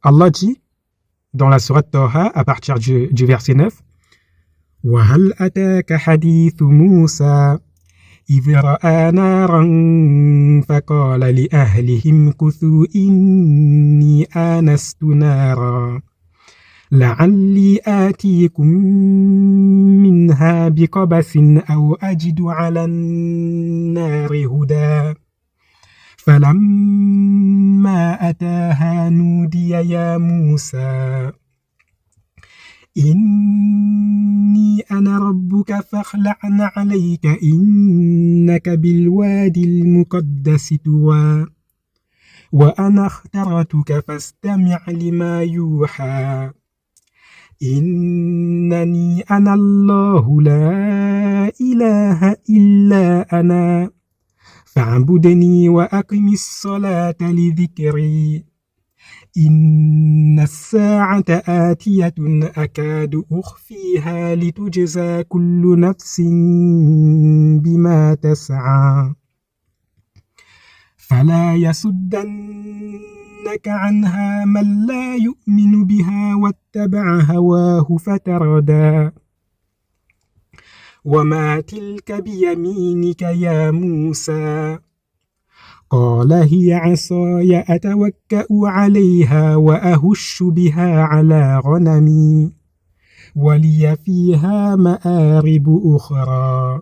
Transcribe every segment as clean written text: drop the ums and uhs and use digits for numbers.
Allah dit dans la sourate Taha à partir du verset 9 وَهَلْ أَتَاكَ حَدِيثُ مُوسَى إِذْ رَأَى نَارًا فَقَالَ لِأَهْلِهِ امْكُثُوا إِنِّي آنَسْتُ نَارًا لَعَلِّي آتِيكُم مِّنْهَا بِقَبَسٍ أَوْ أَجِدُ عَلَى النَّارِ هُدًى فَلَمَّا أَتَاهَا نُودِيَ يَا مُوسَى إِنِّي أَنَا رَبُّكَ فَاخْلَعْ عَلَيْكَ إِنَّكَ بِالْوَادِ الْمُقَدَّسِ طُوًى وَأَنَا اخْتَرْتُكَ فَاسْتَمِعْ لِمَا يُوحَى إِنَّنِي أَنَا اللَّهُ لَا إِلَهَ إِلَّا أَنَا فَاعْبُدْنِي وَأَقِمِ الصَّلَاةَ لِذِكْرِي إِنَّ السَّاعَةَ آتِيَةٌ أَكَادُ أُخْفِيهَا لِتُجْزَى كُلُّ نَفْسٍ بِمَا تَسْعَى فَلَا يَصُدَّنَّكَ عَنْهَا مَن لَّا يُؤْمِنُ بِهَا وَاتَّبَعَ هَوَاهُ فَتَرْدَىٰ وَمَا تِلْكَ بِيَمِينِكَ يَا مُوسَىٰ قَالَ هِيَ عَصَايَ أَتَوَكَّأُ عَلَيْهَا وَأَهُشُّ بِهَا عَلَىٰ غَنَمِي وَلِيَ فِيهَا مَآرِبُ أُخْرَىٰ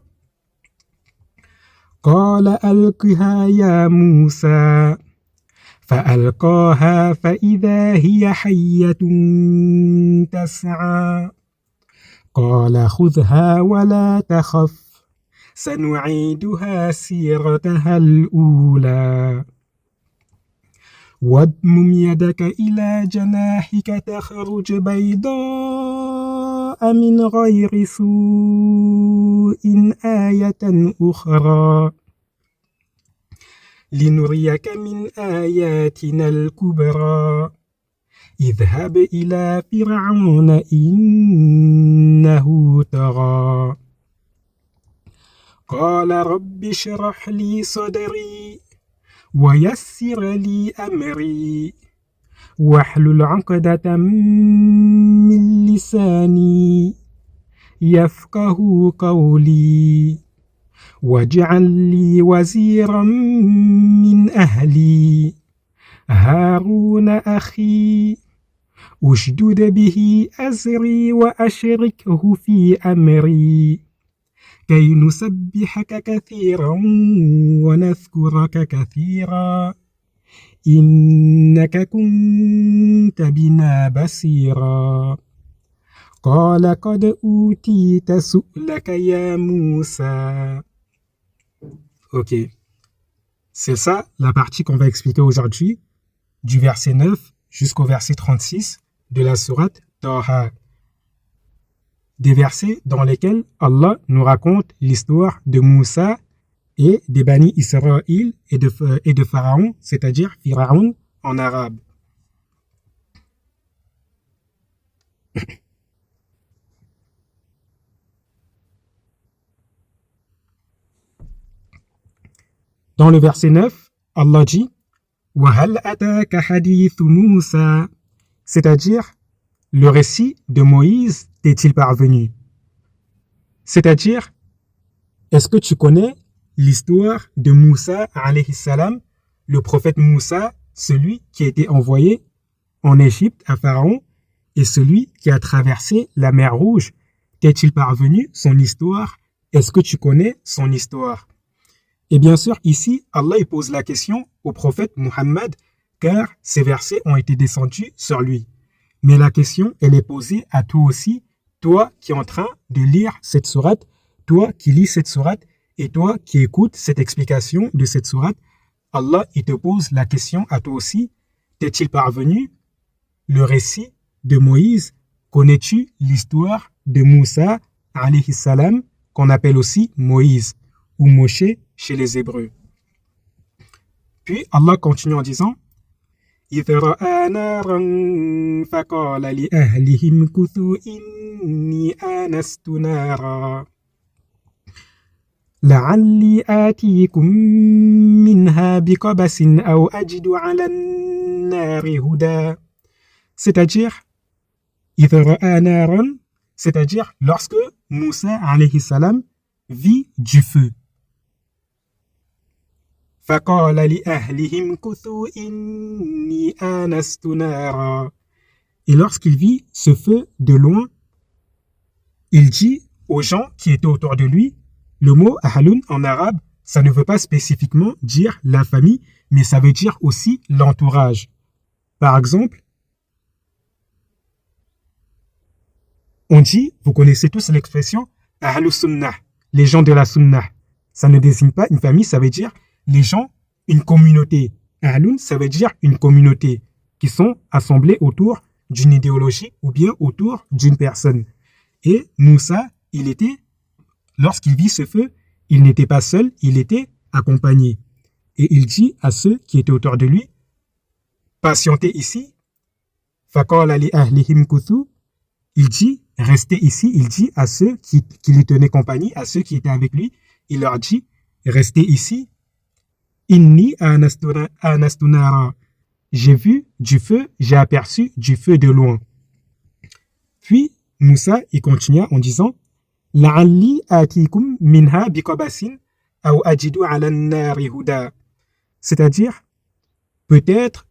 قَالَ أَلْقِهَا يَا مُوسَىٰ فَأَلْقَاهَا فَإِذَا هِيَ حَيَّةٌ تَسْعَىٰ قَالَ خُذْهَا وَلَا تَخَفْ سنعيدها سيرتها الأولى واضمم يدك إلى جناحك تخرج بيضاء من غير سوء آية أخرى لنريك من آياتنا الكبرى اذهب إلى فرعون إنه طغى قال رب اشرح لي صدري ويسر لي أمري واحلل عقدة من لساني يفقه قولي واجعل لي وزيرا من أهلي هارون أخي أشدد به أزري وأشركه في أمري كي نسبحك كثيرا ونذكرك كثيرا إنك كنت بنا بصيرا قال قد أوتيت سؤلك يا موسى. Ok, c'est ça la partie qu'on va expliquer aujourd'hui, du verset 9 jusqu'au verset 36 de la sourate Taha. Des versets dans lesquels Allah nous raconte l'histoire de Moussa et des Bani Israël et de Pharaon, c'est-à-dire Pharaon en arabe. Dans le verset 9, Allah dit وَهَلْ أَتَاكَ حَدِيثُ مُوسَى, c'est-à-dire le récit de Moïse t'est-il parvenu? C'est-à-dire, est-ce que tu connais l'histoire de Moussa alayhi salam, le prophète Moussa, celui qui a été envoyé en Égypte à Pharaon et celui qui a traversé la mer Rouge? T'est-il parvenu son histoire? Est-ce que tu connais son histoire? Et bien sûr, ici, Allah il pose la question au prophète Muhammad, car ces versets ont été descendus sur lui. Mais la question, elle est posée à toi aussi, toi qui es en train de lire cette sourate, toi qui lis cette sourate, et toi qui écoutes cette explication de cette sourate. Allah, il te pose la question à toi aussi, t'est-il parvenu le récit de Moïse? Connais-tu l'histoire de Moussa, alayhi salam, qu'on appelle aussi Moïse, ou Moshe chez les Hébreux? Puis Allah continue en disant إذ رأى نارا فقال لأهله امكثوا إني آنست نارا لعلي آتيكم منها بقبس أو أجد على النار هدى c'est-à-dire إذا رأى نارا, c'est-à-dire lorsque Moussa alayhi salam vit du feu. فقال لأهلهم كثوا إني آنست نارا. Et lorsqu'il vit ce feu de loin, il dit aux gens qui étaient autour de lui, le mot ahlun en arabe, ça ne veut pas spécifiquement dire la famille, mais ça veut dire aussi l'entourage. Par exemple, on dit, vous connaissez tous l'expression ahlus sunnah, les gens de la sunnah. Ça ne désigne pas une famille, ça veut dire les gens, une communauté. Ahlun, ça veut dire une communauté qui sont assemblés autour d'une idéologie ou bien autour d'une personne. Et Moussa, lorsqu'il vit ce feu, il n'était pas seul, il était accompagné. Et il dit à ceux qui étaient autour de lui, patientez ici. Faqala li ahlihim kuthu. Il dit, restez ici. Il dit à ceux qui lui tenaient compagnie, à ceux qui étaient avec lui, il leur dit, restez ici. Inni anastu nara. J'ai vu du feu, j'ai aperçu du feu de loin. Puis Moussa, il continua en disant, la'alli atikum minha biqabasin aw ajidu ala an-nari huda. C'est-à-dire, peut-être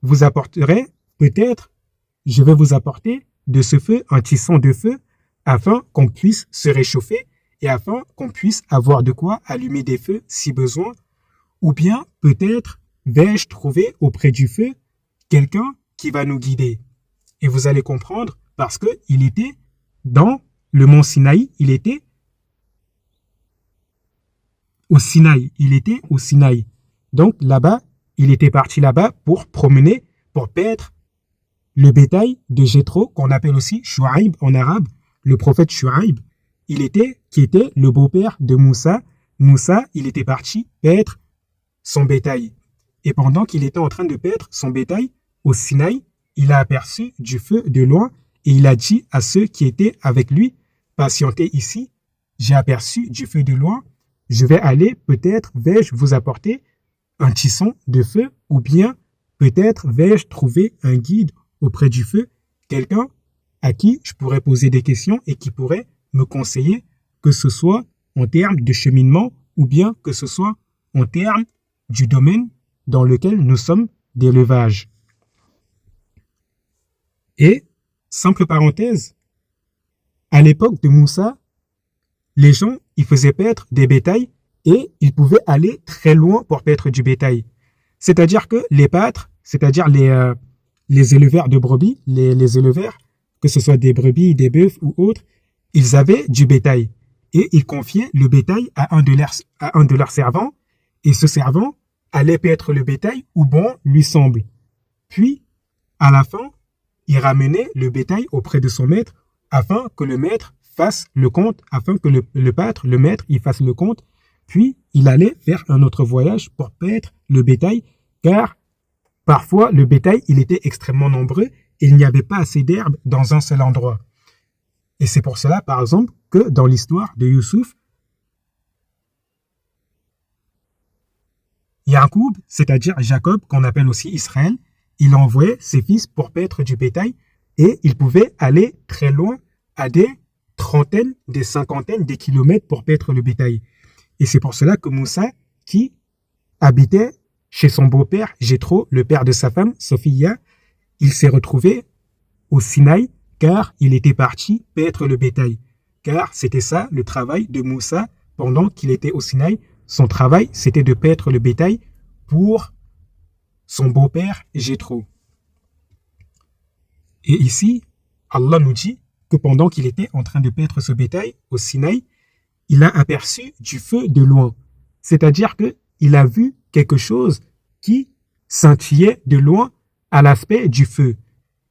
je vais vous apporter de ce feu un tisson de feu afin qu'on puisse se réchauffer et afin qu'on puisse avoir de quoi allumer des feux si besoin. Ou bien, peut-être, vais-je trouver auprès du feu quelqu'un qui va nous guider. Et vous allez comprendre parce qu'il était dans le mont Sinaï, il était au Sinaï. Donc là-bas, il était parti là-bas pour promener, pour paître le bétail de Jéthro, qu'on appelle aussi Shuaïb en arabe, le prophète Shuaïb, qui était le beau-père de Moussa. Moussa, il était parti paître son bétail. Et pendant qu'il était en train de paître son bétail au Sinaï, il a aperçu du feu de loin et il a dit à ceux qui étaient avec lui, patientez ici, j'ai aperçu du feu de loin, je vais aller, peut-être vais-je vous apporter un tisson de feu ou bien peut-être vais-je trouver un guide auprès du feu, quelqu'un à qui je pourrais poser des questions et qui pourrait me conseiller, que ce soit en termes de cheminement ou bien que ce soit en termes du domaine dans lequel nous sommes d'élevage. Et, simple parenthèse, à l'époque de Moussa, les gens, ils faisaient paître des bétails et ils pouvaient aller très loin pour paître du bétail. C'est-à-dire que les pâtres, c'est-à-dire les éleveurs de brebis, les éleveurs, que ce soit des brebis, des bœufs ou autres, ils avaient du bétail et ils confiaient le bétail à un de leurs servants et ce servant allait paître le bétail où bon lui semble. Puis, à la fin, il ramenait le bétail auprès de son maître afin que le maître fasse le compte, afin que le pâtre, le maître, il fasse le compte. Puis, il allait faire un autre voyage pour paître le bétail, car parfois, le bétail, il était extrêmement nombreux et il n'y avait pas assez d'herbe dans un seul endroit. Et c'est pour cela, par exemple, que dans l'histoire de Youssouf, Yacoub, c'est-à-dire Jacob, qu'on appelle aussi Israël, il envoyait ses fils pour paître du bétail et il pouvait aller très loin à des trentaines, des cinquantaines, des kilomètres pour paître le bétail. Et c'est pour cela que Moussa, qui habitait chez son beau-père, Jéthro, le père de sa femme, Sophia, il s'est retrouvé au Sinaï car il était parti paître le bétail. Car c'était ça le travail de Moussa pendant qu'il était au Sinaï. Son travail, c'était de paître le bétail pour son beau-père Jéthro. Et ici, Allah nous dit que pendant qu'il était en train de paître ce bétail au Sinaï, il a aperçu du feu de loin. C'est-à-dire qu'il a vu quelque chose qui scintillait de loin à l'aspect du feu.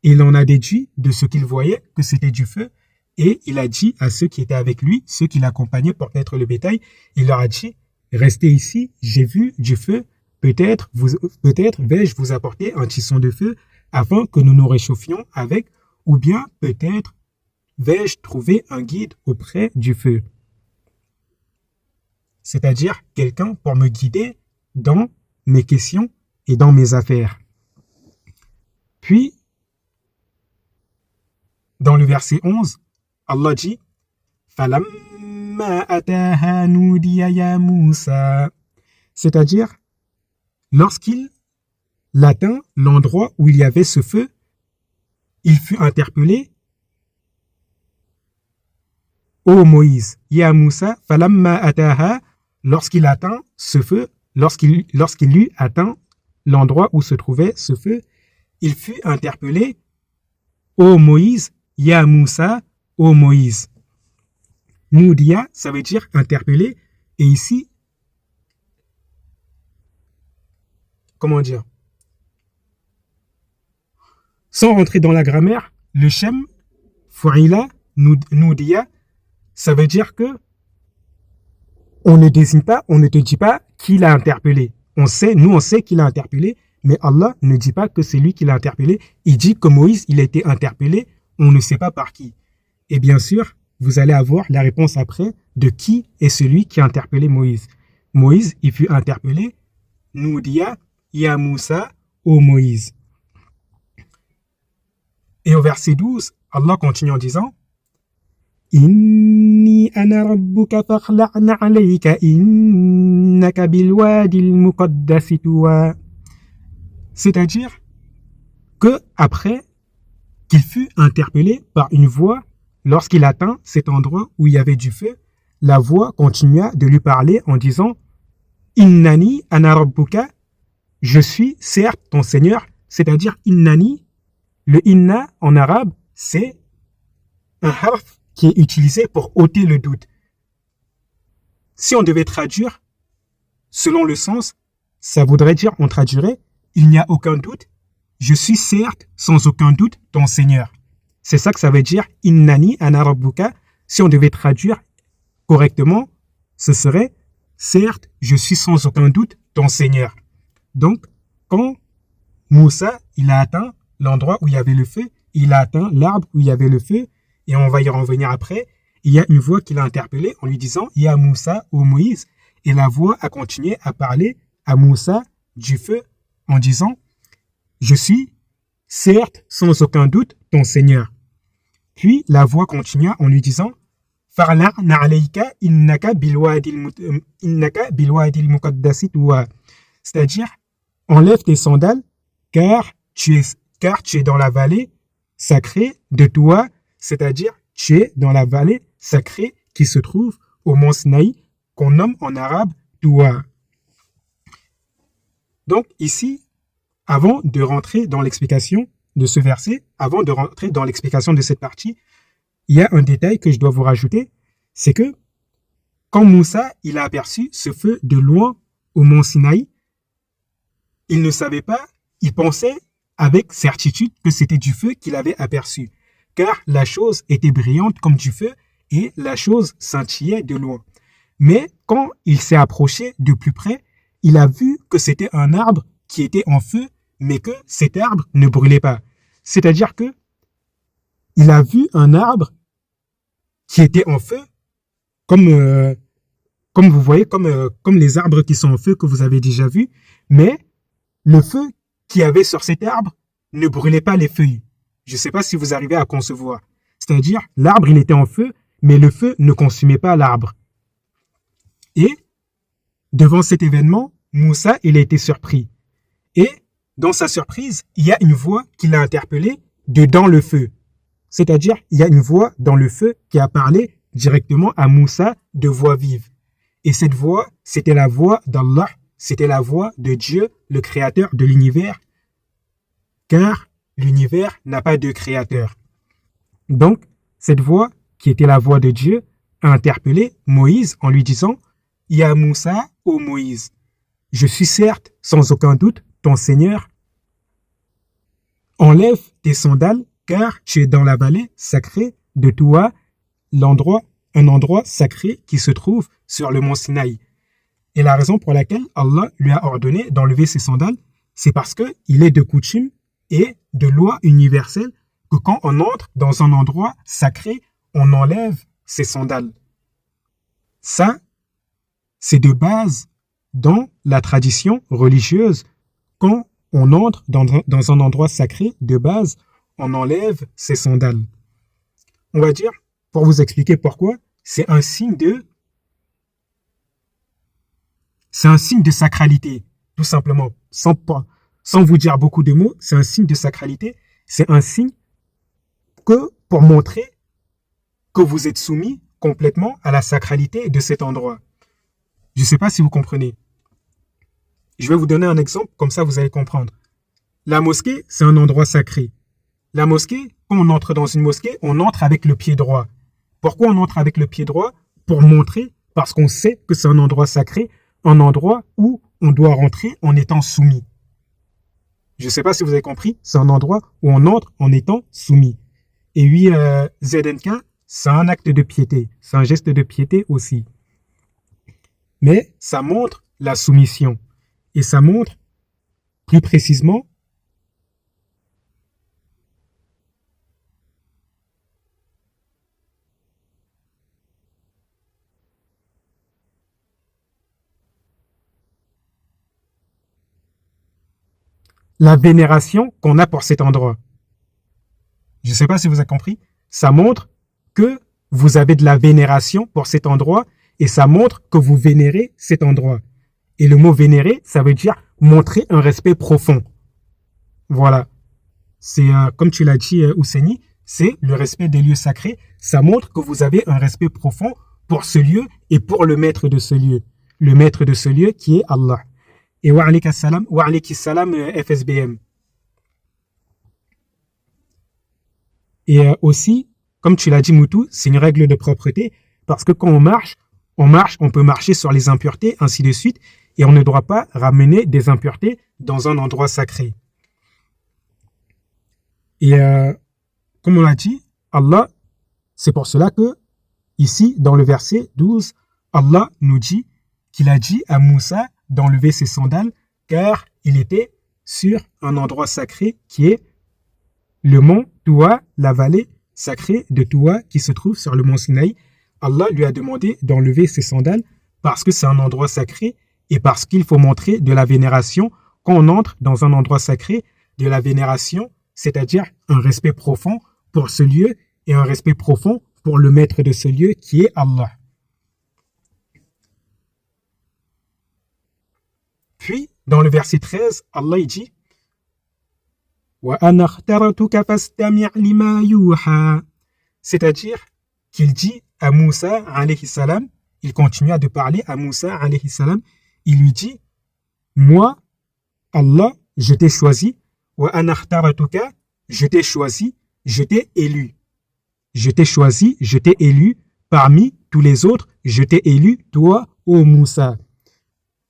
Et il en a déduit de ce qu'il voyait que c'était du feu. Et il a dit à ceux qui étaient avec lui, ceux qui l'accompagnaient pour paître le bétail, il leur a dit, restez ici, j'ai vu du feu, peut-être vais-je vous apporter un tisson de feu afin que nous nous réchauffions avec, ou bien peut-être vais-je trouver un guide auprès du feu. C'est-à-dire quelqu'un pour me guider dans mes questions et dans mes affaires. Puis, Dans le verset 11, Allah dit فَلَمَّا أَتَاهَا نُودِيَ يَا مُوسَى. C'est-à-dire, lorsqu'il atteint l'endroit où il y avait ce feu, il fut interpellé. Ô Moïse, Ya Moussa, falamma ataha, lorsqu'il atteint ce feu, lorsqu'il eut atteint l'endroit où se trouvait ce feu, il fut interpellé. Ô Moïse, Ya Moussa, ô Moïse. Noudia, ça veut dire interpellé, et ici, comment dire? Sans rentrer dans la grammaire, le shem, fu'ila, noudia, ça veut dire que on ne désigne pas, on ne te dit pas qui l'a interpellé. On sait qui l'a interpellé, mais Allah ne dit pas que c'est lui qui l'a interpellé. Il dit que Moïse, il a été interpellé, on ne sait pas par qui. Et bien sûr, vous allez avoir la réponse après de qui est celui qui a interpellé Moïse. Moïse, il fut interpellé, Noudia, Ya Moussa, ô Moïse. Et au verset 12, Allah continue en disant Inni ana rabbuka fakhla'na alayka innaka bilwadi al-muqaddasi tuwa. C'est-à-dire que après qu'il fut interpellé par une voix, lorsqu'il atteint cet endroit où il y avait du feu, la voix continua de lui parler en disant Innani ana rabbuka, je suis certes ton Seigneur, c'est-à-dire Innani. Le inna en arabe, c'est un harf qui est utilisé pour ôter le doute. Si on devait traduire, selon le sens, ça voudrait dire, on traduirait, il n'y a aucun doute, je suis certes, sans aucun doute, ton Seigneur. C'est ça que ça veut dire, innani ana rabbuka. Si on devait traduire correctement, ce serait, certes, je suis sans aucun doute ton Seigneur. Donc, quand Moussa, il a atteint l'endroit où il y avait le feu, il a atteint l'arbre où il y avait le feu, et on va y revenir après, il y a une voix qui l'a interpellé en lui disant « Ya Moussa, ô Moïse », et la voix a continué à parler à Moussa du feu en disant « Je suis, certes, sans aucun doute, ton Seigneur ». Puis la voix continua en lui disant « Farla'na alayka innaka bilwadi al-muqaddasi tuwa ». C'est-à-dire « Enlève tes sandales, car tu es dans la vallée sacrée de toi, c'est-à-dire tu es dans la vallée sacrée qui se trouve au mont Sinaï, qu'on nomme en arabe Toua. Donc ici, avant de rentrer dans l'explication de ce verset, avant de rentrer dans l'explication de cette partie, il y a un détail que je dois vous rajouter, c'est que quand Moussa il a aperçu ce feu de loin au mont Sinaï, il ne savait pas, il pensait avec certitude que c'était du feu qu'il avait aperçu, car la chose était brillante comme du feu et la chose scintillait de loin. Mais quand il s'est approché de plus près, il a vu que c'était un arbre qui était en feu, mais que cet arbre ne brûlait pas. C'est-à-dire que il a vu un arbre qui était en feu, comme vous voyez, comme les arbres qui sont en feu que vous avez déjà vus, mais le feu qu'il y avait sur cet arbre ne brûlait pas les feuilles. Je ne sais pas si vous arrivez à concevoir. C'est-à-dire, l'arbre, il était en feu, mais le feu ne consumait pas l'arbre. Et, devant cet événement, Moussa, il a été surpris. Et, dans sa surprise, il y a une voix qui l'a interpellé de dans le feu. C'est-à-dire, il y a une voix dans le feu qui a parlé directement à Moussa de voix vive. Et cette voix, c'était la voix d'Allah, c'était la voix de Dieu, le créateur de l'univers, car l'univers n'a pas de créateur. Donc, cette voix, qui était la voix de Dieu, a interpellé Moïse en lui disant « Ya Moussa, ô Moïse, je suis certes, sans aucun doute, ton Seigneur. Enlève tes sandales, car tu es dans la vallée sacrée de Toua, un endroit sacré qui se trouve sur le mont Sinaï. » Et la raison pour laquelle Allah lui a ordonné d'enlever ses sandales, c'est parce qu'il est de coutume et de loi universelle que quand on entre dans un endroit sacré, on enlève ses sandales. Ça, c'est de base dans la tradition religieuse. Quand on entre dans un endroit sacré, de base, on enlève ses sandales. on va dire, pour vous expliquer pourquoi, c'est un signe de sacralité, tout simplement. Sans vous dire beaucoup de mots, c'est un signe de sacralité. C'est un signe que pour montrer que vous êtes soumis complètement à la sacralité de cet endroit. Je ne sais pas si vous comprenez. Je vais vous donner un exemple, comme ça vous allez comprendre. La mosquée, c'est un endroit sacré. La mosquée, quand on entre dans une mosquée, on entre avec le pied droit. Pourquoi on entre avec le pied droit? Pour montrer, parce qu'on sait que c'est un endroit sacré, un endroit où on doit rentrer en étant soumis. Je ne sais pas si vous avez compris, c'est un endroit où on entre en étant soumis. Et oui, ZNK, c'est un acte de piété, c'est un geste de piété aussi. Mais ça montre la soumission. Et ça montre, plus précisément, la vénération qu'on a pour cet endroit. Je ne sais pas si vous avez compris. Ça montre que vous avez de la vénération pour cet endroit et ça montre que vous vénérez cet endroit. Et le mot vénérer, ça veut dire montrer un respect profond. Voilà. C'est, comme tu l'as dit, Ouseni, c'est le respect des lieux sacrés. Ça montre que vous avez un respect profond pour ce lieu et pour le maître de ce lieu. Le maître de ce lieu qui est Allah. Et wa alayka salam FSBM. Et aussi, comme tu l'as dit Moutou, c'est une règle de propreté parce que quand on marche, on peut marcher sur les impuretés, ainsi de suite, et on ne doit pas ramener des impuretés dans un endroit sacré. Et comme on l'a dit, Allah, c'est pour cela que ici, dans le verset 12, Allah nous dit qu'il a dit à Moussa d'enlever ses sandales car il était sur un endroit sacré qui est le mont Toua, la vallée sacrée de Toua qui se trouve sur le mont Sinaï. Allah lui a demandé d'enlever ses sandales parce que c'est un endroit sacré et parce qu'il faut montrer de la vénération quand on entre dans un endroit sacré, de la vénération, c'est-à-dire un respect profond pour ce lieu et un respect profond pour le maître de ce lieu qui est Allah. Puis, dans le verset 13, Allah il dit c'est-à-dire qu'il dit à Moussa alayhi salam, il continue à parler à Moussa alayhi salam, il lui dit moi, Allah, je t'ai choisi, je t'ai choisi, je t'ai élu. Je t'ai choisi, je t'ai élu parmi tous les autres, je t'ai élu, toi, ô Moussa.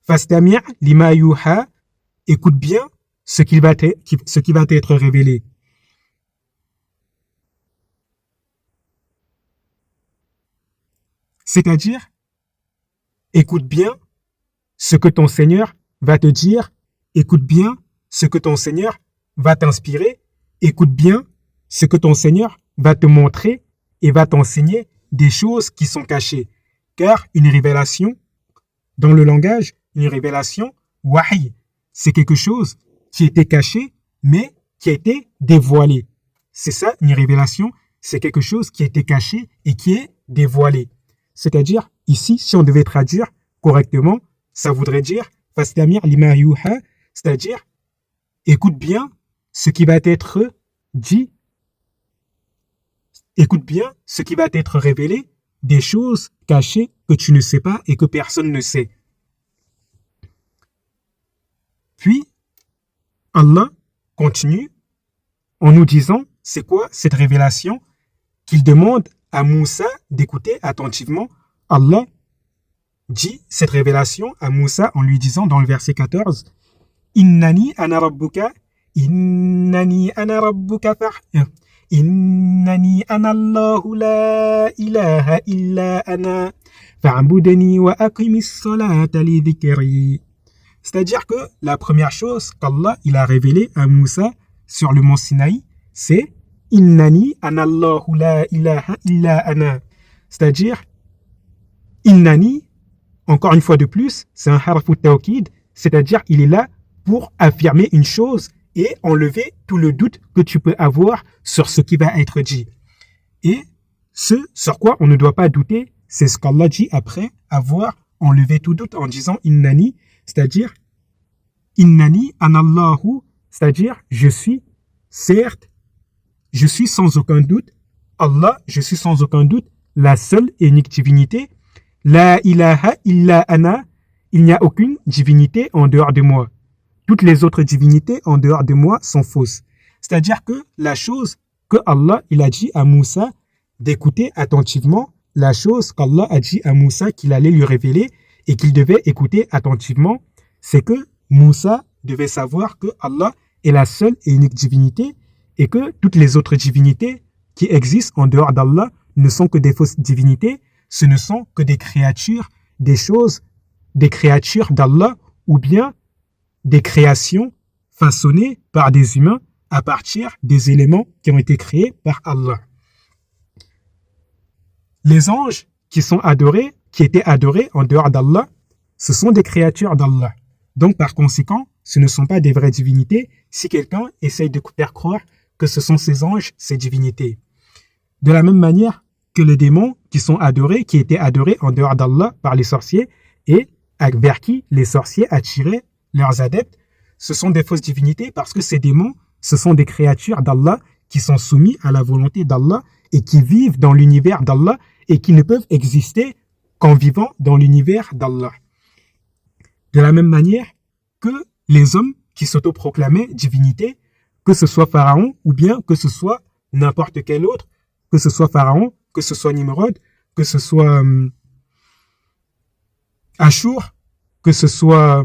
Fastami' lima yuha, écoute bien ce qui va t'être révélé. C'est-à-dire, écoute bien ce que ton Seigneur va te dire, écoute bien ce que ton Seigneur va t'inspirer, écoute bien ce que ton Seigneur va te montrer et va t'enseigner des choses qui sont cachées. Car une révélation, dans le langage, une révélation, wahi, c'est quelque chose qui était caché, mais qui a été dévoilé. C'est ça, une révélation, c'est quelque chose qui a été caché et qui est dévoilé. C'est-à-dire, ici, si on devait traduire correctement, ça voudrait dire, fastamir lima yuha, c'est-à-dire, écoute bien ce qui va être dit, écoute bien ce qui va être révélé, des choses cachées que tu ne sais pas et que personne ne sait. Puis, Allah continue en nous disant, c'est quoi cette révélation qu'il demande à Moussa d'écouter attentivement. Allah dit cette révélation à Moussa en lui disant dans le verset 14, Innani ana rabbuka, innani ana rabbuka innani ana Allahu la ilaha illa ana fa'budni wa aqimis salata li dhikri. C'est-à-dire que la première chose qu'Allah il a révélé à Moussa sur le mont Sinaï, c'est Innani anallahu la ilaha illa ana. C'est-à-dire, Innani, encore une fois de plus, c'est un harfu tawkid, c'est-à-dire il est là pour affirmer une chose et enlever tout le doute que tu peux avoir sur ce qui va être dit. Et Ce sur quoi on ne doit pas douter, c'est ce qu'Allah dit après avoir enlevé tout doute en disant Innani, c'est-à-dire Innani anallahu, c'est-à-dire je suis, certes, je suis sans aucun doute, Allah, je suis sans aucun doute la seule et unique divinité. La ilaha illa ana, il n'y a aucune divinité en dehors de moi. Toutes les autres divinités en dehors de moi sont fausses. C'est-à-dire que la chose que Allah il a dit à Moussa d'écouter attentivement, la chose qu'Allah a dit à Moussa qu'il allait lui révéler et qu'il devait écouter attentivement, c'est que Moussa devait savoir que Allah est la seule et unique divinité et que toutes les autres divinités qui existent en dehors d'Allah ne sont que des fausses divinités, ce ne sont que des créatures, des choses, des créatures d'Allah ou bien des créations façonnées par des humains à partir des éléments qui ont été créés par Allah. Les anges qui sont adorés, qui étaient adorés en dehors d'Allah, ce sont des créatures d'Allah. Donc par conséquent, ce ne sont pas des vraies divinités si quelqu'un essaye de faire croire que ce sont ces anges, ces divinités. De la même manière que les démons qui sont adorés, qui étaient adorés en dehors d'Allah par les sorciers et vers qui les sorciers attiraient leurs adeptes, ce sont des fausses divinités parce que ces démons, ce sont des créatures d'Allah qui sont soumis à la volonté d'Allah et qui vivent dans l'univers d'Allah et qui ne peuvent exister qu'en vivant dans l'univers d'Allah. De la même manière que les hommes qui s'autoproclamaient divinités, que ce soit Pharaon ou bien que ce soit n'importe quel autre, que ce soit Pharaon, que ce soit Nimrod, que ce soit Ashur, que ce soit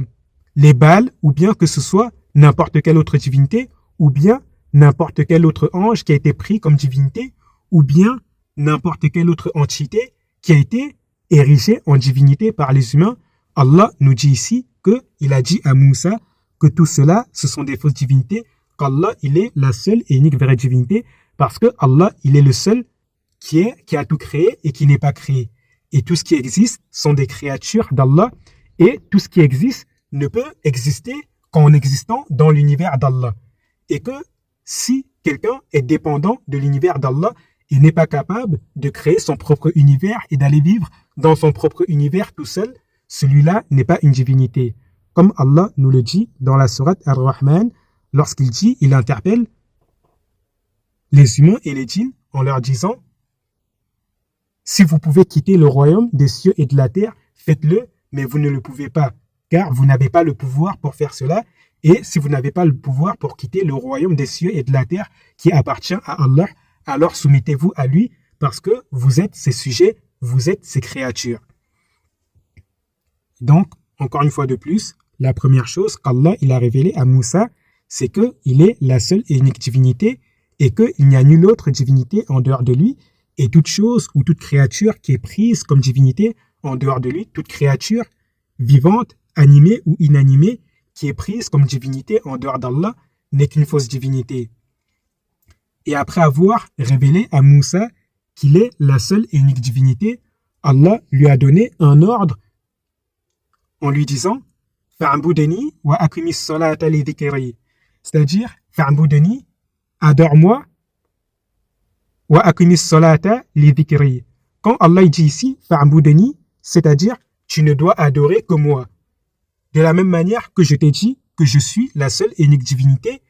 les Baals, ou bien que ce soit n'importe quelle autre divinité, ou bien n'importe quel autre ange qui a été pris comme divinité, ou bien n'importe quelle autre entité qui a été érigée en divinité par les humains. Allah nous dit ici qu'il a dit à Moussa que tout cela, ce sont des fausses divinités, qu'Allah, il est la seule et unique vraie divinité, parce que Allah, il est le seul qui a tout créé et qui n'est pas créé. Et tout ce qui existe sont des créatures d'Allah, et tout ce qui existe ne peut exister qu'en existant dans l'univers d'Allah. Et que si quelqu'un est dépendant de l'univers d'Allah et n'est pas capable de créer son propre univers et d'aller vivre dans son propre univers tout seul, celui-là n'est pas une divinité. Comme Allah nous le dit dans la sourate Ar-Rahman, lorsqu'il dit, il interpelle les humains et les djinns en leur disant « Si vous pouvez quitter le royaume des cieux et de la terre, faites-le, mais vous ne le pouvez pas, car vous n'avez pas le pouvoir pour faire cela. Et si vous n'avez pas le pouvoir pour quitter le royaume des cieux et de la terre qui appartient à Allah, alors soumettez-vous à lui, parce que vous êtes ses sujets, vous êtes ses créatures. » Donc, encore une fois de plus, la première chose qu'Allah il a révélée à Moussa, c'est qu'il est la seule et unique divinité et qu'il n'y a nulle autre divinité en dehors de lui. Et toute chose ou toute créature qui est prise comme divinité en dehors de lui, toute créature vivante, animée ou inanimée, qui est prise comme divinité en dehors d'Allah, n'est qu'une fausse divinité. Et après avoir révélé à Moussa qu'il est la seule et unique divinité, Allah lui a donné un ordre en lui disant « Fa'budni wa aqimis salata li dhikri » c'est-à-dire « Fa'budni, adore-moi, wa aqimis salata li dhikri » Quand Allah dit ici « Fa'budni », c'est-à-dire « Tu ne dois adorer que moi ». De la même manière que je t'ai dit que je suis la seule et unique divinité,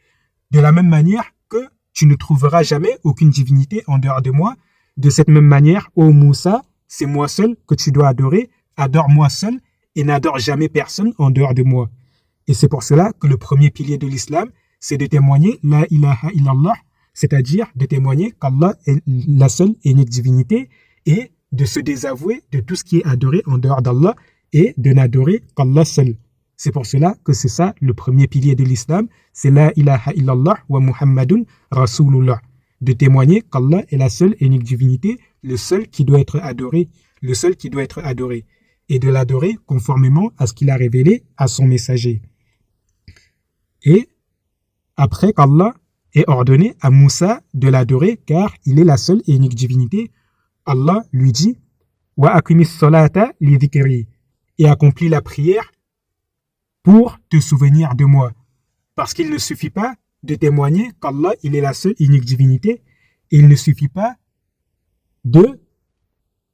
de la même manière que tu ne trouveras jamais aucune divinité en dehors de moi, de cette même manière, ô Moussa, c'est moi seul que tu dois adorer, adore-moi seul et n'adore jamais personne en dehors de moi. Et c'est pour cela que le premier pilier de l'islam, c'est de témoigner la ilaha illallah, c'est-à-dire de témoigner qu'Allah est la seule et unique divinité et de se désavouer de tout ce qui est adoré en dehors d'Allah et de n'adorer qu'Allah seul. C'est pour cela que c'est ça le premier pilier de l'islam, c'est la ilaha illallah wa muhammadun rasulullah, de témoigner qu'Allah est la seule et unique divinité, le seul qui doit être adoré, le seul qui doit être adoré, et de l'adorer conformément à ce qu'il a révélé à son messager. Et après qu'Allah ait ordonné à Moussa de l'adorer car il est la seule et unique divinité, Allah lui dit « Wa aqimis salata li dhikri » et accomplis la prière pour te souvenir de moi. Parce qu'il ne suffit pas de témoigner qu'Allah il est la seule et unique divinité et il ne suffit pas de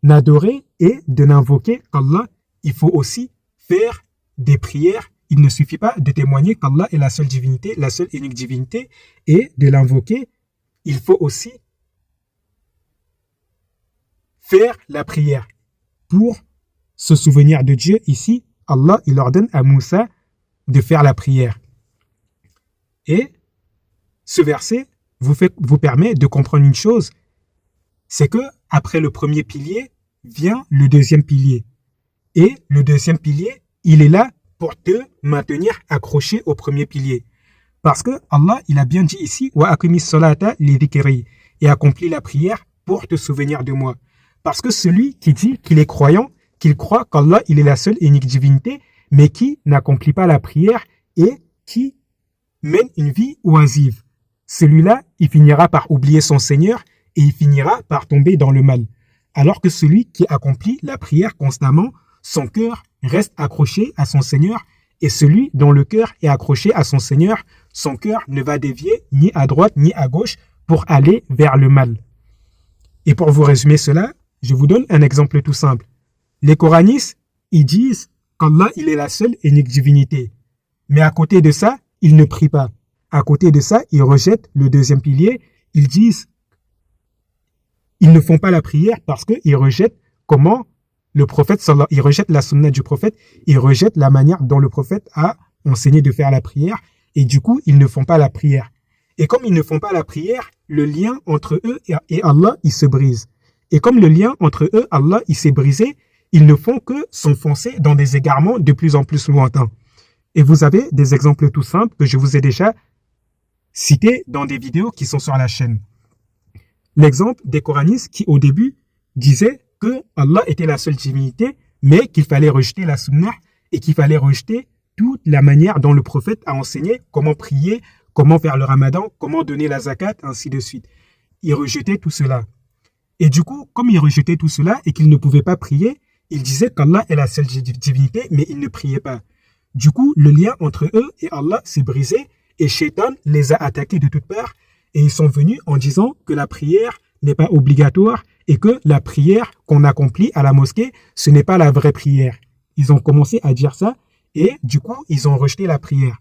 n'adorer et de n'invoquer qu'Allah. Il faut aussi faire des prières. Il ne suffit pas de témoigner qu'Allah est la seule divinité, la seule unique divinité, et de l'invoquer. Il faut aussi faire la prière. Pour se souvenir de Dieu, ici, Allah, il ordonne à Moussa de faire la prière. Et ce verset vous permet de comprendre une chose, c'est que après le premier pilier vient le deuxième pilier. Et le deuxième pilier, il est là pour te maintenir accroché au premier pilier. Parce que Allah, il a bien dit ici, wa aqimis salata li dhikri, et accomplis la prière pour te souvenir de moi. Parce que celui qui dit qu'il est croyant, qu'il croit qu'Allah, il est la seule et unique divinité, mais qui n'accomplit pas la prière et qui mène une vie oisive, celui-là, il finira par oublier son Seigneur et il finira par tomber dans le mal. Alors que celui qui accomplit la prière constamment, son cœur reste accroché à son Seigneur, et celui dont le cœur est accroché à son Seigneur, son cœur ne va dévier ni à droite ni à gauche pour aller vers le mal. Et pour vous résumer cela, je vous donne un exemple tout simple. Les Coranistes, ils disent qu'Allah, il est la seule et unique divinité. Mais à côté de ça, ils ne prient pas. À côté de ça, ils rejettent le deuxième pilier. Ils disent, ils ne font pas la prière parce qu'ils rejettent comment le prophète, ils rejettent la sunna du prophète, ils rejettent la manière dont le prophète a enseigné de faire la prière, et du coup, ils ne font pas la prière. Et comme ils ne font pas la prière, le lien entre eux et Allah, il se brise. Et comme le lien entre eux, Allah, il s'est brisé, ils ne font que s'enfoncer dans des égarements de plus en plus lointains. Et vous avez des exemples tout simples que je vous ai déjà cités dans des vidéos qui sont sur la chaîne. L'exemple des Coranistes qui, au début, disaient que Allah était la seule divinité, mais qu'il fallait rejeter la sunna et qu'il fallait rejeter toute la manière dont le prophète a enseigné comment prier, comment faire le ramadan, comment donner la zakat, ainsi de suite. Ils rejetaient tout cela. Et du coup, comme ils rejetaient tout cela et qu'ils ne pouvaient pas prier, ils disaient qu'Allah est la seule divinité, mais ils ne priaient pas. Du coup, le lien entre eux et Allah s'est brisé et Shaitan les a attaqués de toutes parts et ils sont venus en disant que la prière n'est pas obligatoire et que la prière qu'on accomplit à la mosquée, ce n'est pas la vraie prière. Ils ont commencé à dire ça et du coup, ils ont rejeté la prière.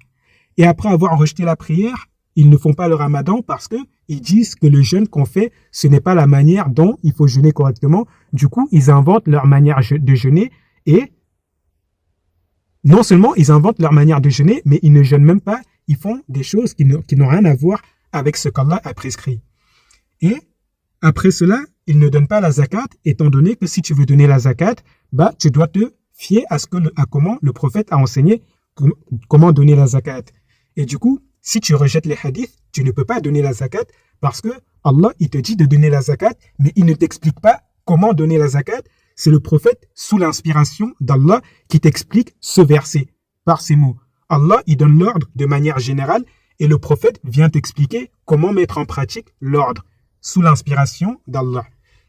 Et après avoir rejeté la prière, ils ne font pas le ramadan parce que ils disent que le jeûne qu'on fait, ce n'est pas la manière dont il faut jeûner correctement. Du coup, ils inventent leur manière de jeûner et non seulement ils inventent leur manière de jeûner, mais ils ne jeûnent même pas. Ils font des choses qui n'ont rien à voir avec ce qu'Allah a prescrit. Et après cela, ils ne donnent pas la zakat, étant donné que si tu veux donner la zakat, tu dois te fier à comment le prophète a enseigné comment donner la zakat. Et du coup, si tu rejettes les hadiths, tu ne peux pas donner la zakat parce que Allah, il te dit de donner la zakat, mais il ne t'explique pas comment donner la zakat. C'est le prophète, sous l'inspiration d'Allah, qui t'explique ce verset par ces mots. Allah, il donne l'ordre de manière générale et le prophète vient t'expliquer comment mettre en pratique l'ordre sous l'inspiration d'Allah.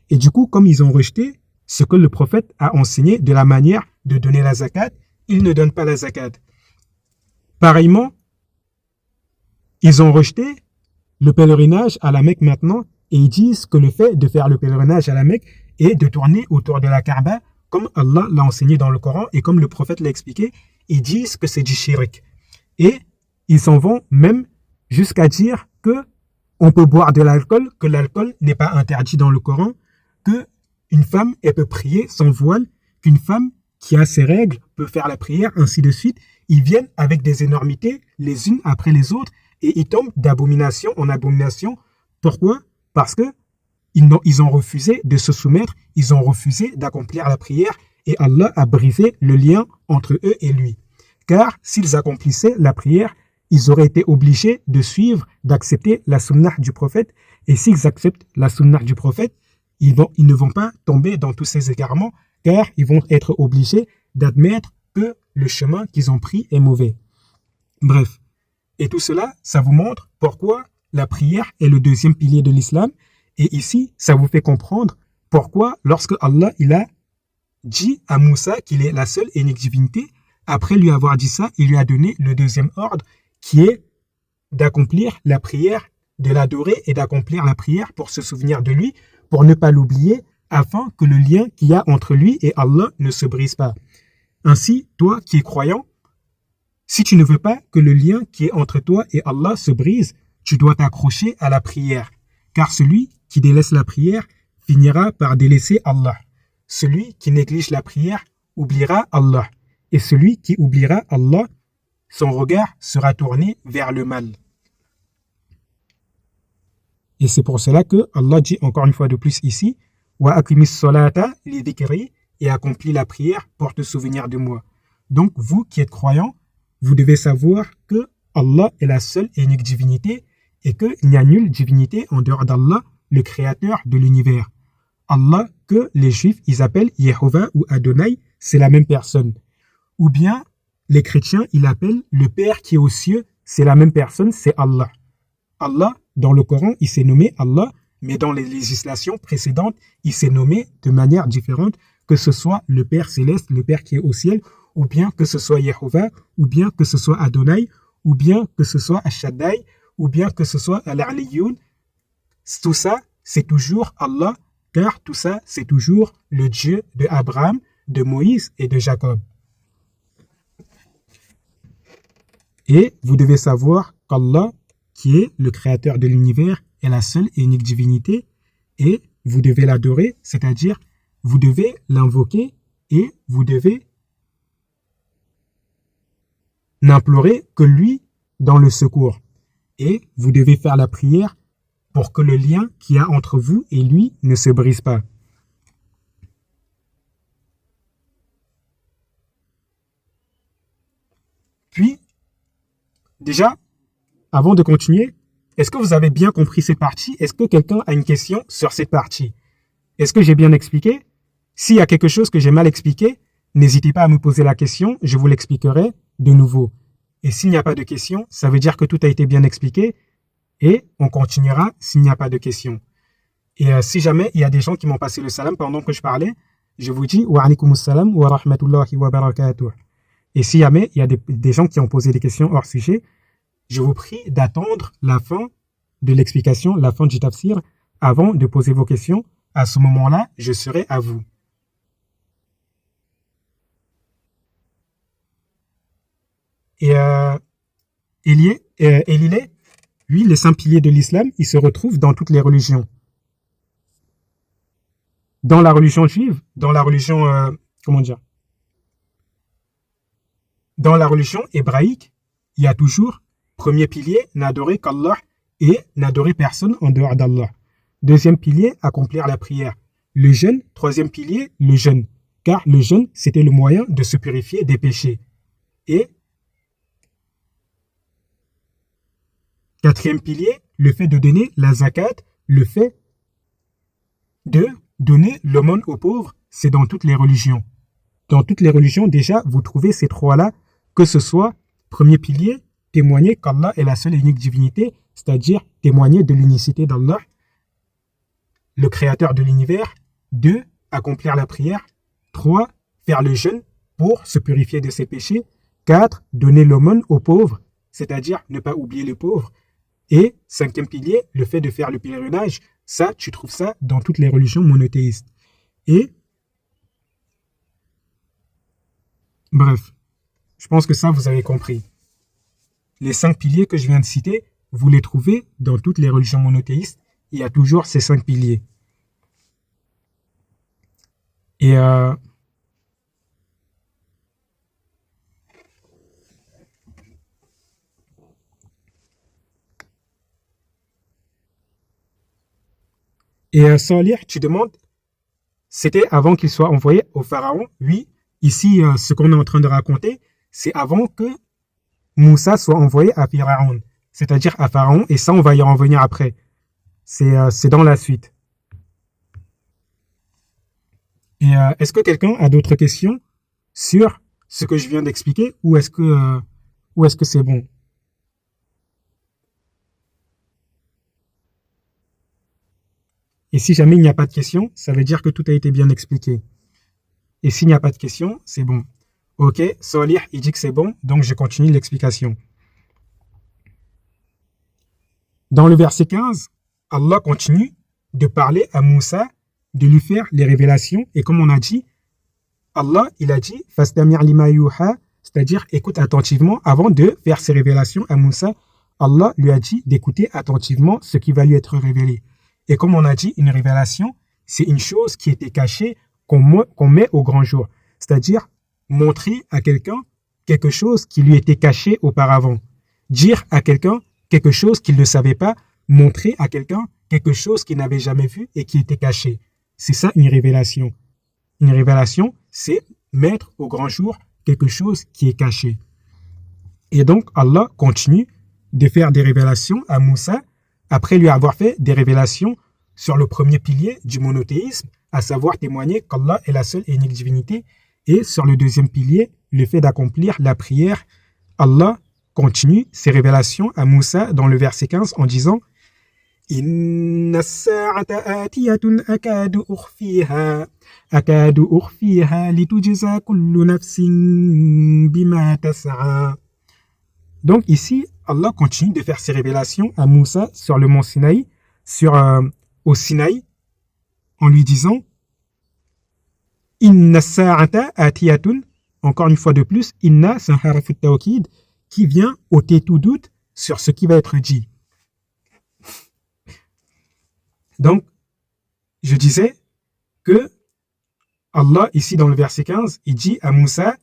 Et du coup, comme ils ont rejeté ce que le prophète a enseigné de la manière de donner la zakat, ils ne donnent pas la zakat. Pareillement, ils ont rejeté le pèlerinage à la Mecque maintenant et ils disent que le fait de faire le pèlerinage à la Mecque est de tourner autour de la Kaaba comme Allah l'a enseigné dans le Coran et comme le prophète l'a expliqué, ils disent que c'est du shirk. Et ils s'en vont même jusqu'à dire que on peut boire de l'alcool, que l'alcool n'est pas interdit dans le Coran, que une femme elle peut prier sans voile, qu'une femme qui a ses règles peut faire la prière, ainsi de suite. Ils viennent avec des énormités les unes après les autres et ils tombent d'abomination en abomination. Pourquoi? Parce que ils ont refusé de se soumettre, ils ont refusé d'accomplir la prière et Allah a brisé le lien entre eux et lui. Car s'ils accomplissaient la prière, ils auraient été obligés de suivre, d'accepter la sunnah du prophète. Et s'ils acceptent la sunnah du prophète, ils ne vont pas tomber dans tous ces égarements car ils vont être obligés d'admettre que le chemin qu'ils ont pris est mauvais. Bref. Et tout cela, ça vous montre pourquoi la prière est le deuxième pilier de l'islam. Et ici, ça vous fait comprendre pourquoi lorsque Allah il a dit à Moussa qu'il est la seule et unique divinité, après lui avoir dit ça, il lui a donné le deuxième ordre qui est d'accomplir la prière, de l'adorer et d'accomplir la prière pour se souvenir de lui, pour ne pas l'oublier, afin que le lien qu'il y a entre lui et Allah ne se brise pas. Ainsi, toi qui es croyant, si tu ne veux pas que le lien qui est entre toi et Allah se brise, tu dois t'accrocher à la prière. Car celui qui délaisse la prière finira par délaisser Allah. Celui qui néglige la prière oubliera Allah. Et celui qui oubliera Allah, son regard sera tourné vers le mal. Et c'est pour cela que Allah dit encore une fois de plus ici, wa aqimis salata li dhikri, et accomplis la prière pour te souvenir de moi. Donc vous qui êtes croyants, vous devez savoir que Allah est la seule et unique divinité et qu'il n'y a nulle divinité en dehors d'Allah, le créateur de l'univers. Allah, que les juifs ils appellent Yehovah ou Adonai, c'est la même personne. Ou bien les chrétiens ils appellent le Père qui est aux cieux, c'est la même personne, c'est Allah. Allah, dans le Coran, il s'est nommé Allah, mais dans les législations précédentes, il s'est nommé de manière différente, que ce soit le Père céleste, le Père qui est au ciel, ou bien que ce soit Yehovah, ou bien que ce soit Adonai, ou bien que ce soit Ash-Shaddai, ou bien que ce soit Al-Aliyoun. Tout ça, c'est toujours Allah, car tout ça, c'est toujours le Dieu de Abraham, de Moïse et de Jacob. Et vous devez savoir qu'Allah, qui est le créateur de l'univers, est la seule et unique divinité, et vous devez l'adorer, c'est-à-dire vous devez l'invoquer et vous devez n'implorer que lui dans le secours. Et vous devez faire la prière pour que le lien qu'il y a entre vous et lui ne se brise pas. Puis, déjà, avant de continuer, est-ce que vous avez bien compris cette partie? Est-ce que quelqu'un a une question sur cette partie? Est-ce que j'ai bien expliqué? S'il y a quelque chose que j'ai mal expliqué, n'hésitez pas à me poser la question, je vous l'expliquerai de nouveau. Et s'il n'y a pas de question, ça veut dire que tout a été bien expliqué et on continuera s'il n'y a pas de question. Et si jamais il y a des gens qui m'ont passé le salam pendant que je parlais, je vous dis wa alaykoum salam wa rahmatullahi wa barakatuh. Et si jamais il y a des gens qui ont posé des questions hors sujet, je vous prie d'attendre la fin de l'explication, la fin du tafsir, avant de poser vos questions. À ce moment-là, je serai à vous. Et Elilé, oui, les 5 piliers de l'islam, ils se retrouvent dans toutes les religions. Dans la religion juive, dans la religion, dans la religion hébraïque, il y a toujours, premier pilier, n'adorer qu'Allah et n'adorer personne en dehors d'Allah. Deuxième pilier, accomplir la prière. Le jeûne, troisième pilier, le jeûne. Car le jeûne, c'était le moyen de se purifier des péchés. Et quatrième pilier, le fait de donner la zakat, le fait de donner l'aumône aux pauvres, c'est dans toutes les religions. Dans toutes les religions, déjà, vous trouvez ces trois-là, que ce soit, premier pilier, témoigner qu'Allah est la seule et unique divinité, c'est-à-dire témoigner de l'unicité d'Allah, le créateur de l'univers. 2, accomplir la prière. 3, faire le jeûne pour se purifier de ses péchés. 4, donner l'aumône aux pauvres, c'est-à-dire ne pas oublier les pauvres. Et 5e pilier, le fait de faire le pèlerinage. Ça, tu trouves ça dans toutes les religions monothéistes. Et bref, je pense que ça, vous avez compris. Les 5 piliers que je viens de citer, vous les trouvez dans toutes les religions monothéistes. Il y a toujours ces 5 piliers. Et Salih, tu demandes, c'était avant qu'il soit envoyé au pharaon? Oui, ici, ce qu'on est en train de raconter, c'est avant que Moussa soit envoyé à Pharaon, c'est-à-dire à Pharaon, et ça, on va y en venir après. C'est dans la suite. Et est-ce que quelqu'un a d'autres questions sur ce que je viens d'expliquer, ou est-ce que c'est bon? Et si jamais il n'y a pas de questions, ça veut dire que tout a été bien expliqué. Et s'il n'y a pas de questions, c'est bon. Ok, Salih, il dit que c'est bon, donc je continue l'explication. Dans le verset 15, Allah continue de parler à Moussa, de lui faire les révélations. Et comme on a dit, Allah, il a dit, Fastamir lima yuha, c'est-à-dire écoute attentivement avant de faire ses révélations à Moussa. Allah lui a dit d'écouter attentivement ce qui va lui être révélé. Et comme on a dit, une révélation, c'est une chose qui était cachée, qu'on met au grand jour. C'est-à-dire montrer à quelqu'un quelque chose qui lui était caché auparavant. Dire à quelqu'un quelque chose qu'il ne savait pas, montrer à quelqu'un quelque chose qu'il n'avait jamais vu et qui était caché. C'est ça une révélation. Une révélation, c'est mettre au grand jour quelque chose qui est caché. Et donc Allah continue de faire des révélations à Moussa après lui avoir fait des révélations sur le premier pilier du monothéisme, à savoir témoigner qu'Allah est la seule et unique divinité, et sur le deuxième pilier, le fait d'accomplir la prière. Allah continue ses révélations à Moussa dans le verset 15 en disant Inna as-sa'ata atiyatun akadu ukhfiha litujza kullu nafsin bima tas'a. Donc ici, Allah continue de faire ses révélations à Moussa sur le mont Sinaï, au Sinaï, en lui disant Inna as-sa'ata atiyatun. Encore une fois de plus, Inna, c'est un harf at-tawkid qui vient ôter tout doute sur ce qui va être dit. Donc, je disais que Allah, ici dans le verset 15, il dit à Moussa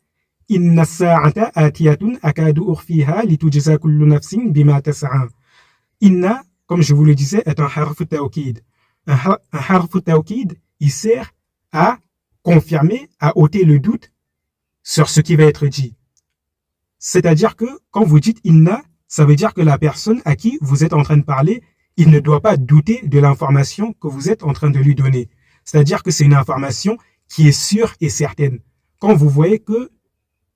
Inna as-sa'ata atiyatun akadu ukhfiha litujza kullu nafsin bima tas'a. Inna, comme je vous le disais, est un harf at-tawkid. Un harf at-tawkid, il sert à confirmer, à ôter le doute sur ce qui va être dit. C'est-à-dire que quand vous dites inna, ça veut dire que la personne à qui vous êtes en train de parler, il ne doit pas douter de l'information que vous êtes en train de lui donner. C'est-à-dire que c'est une information qui est sûre et certaine. Quand vous voyez que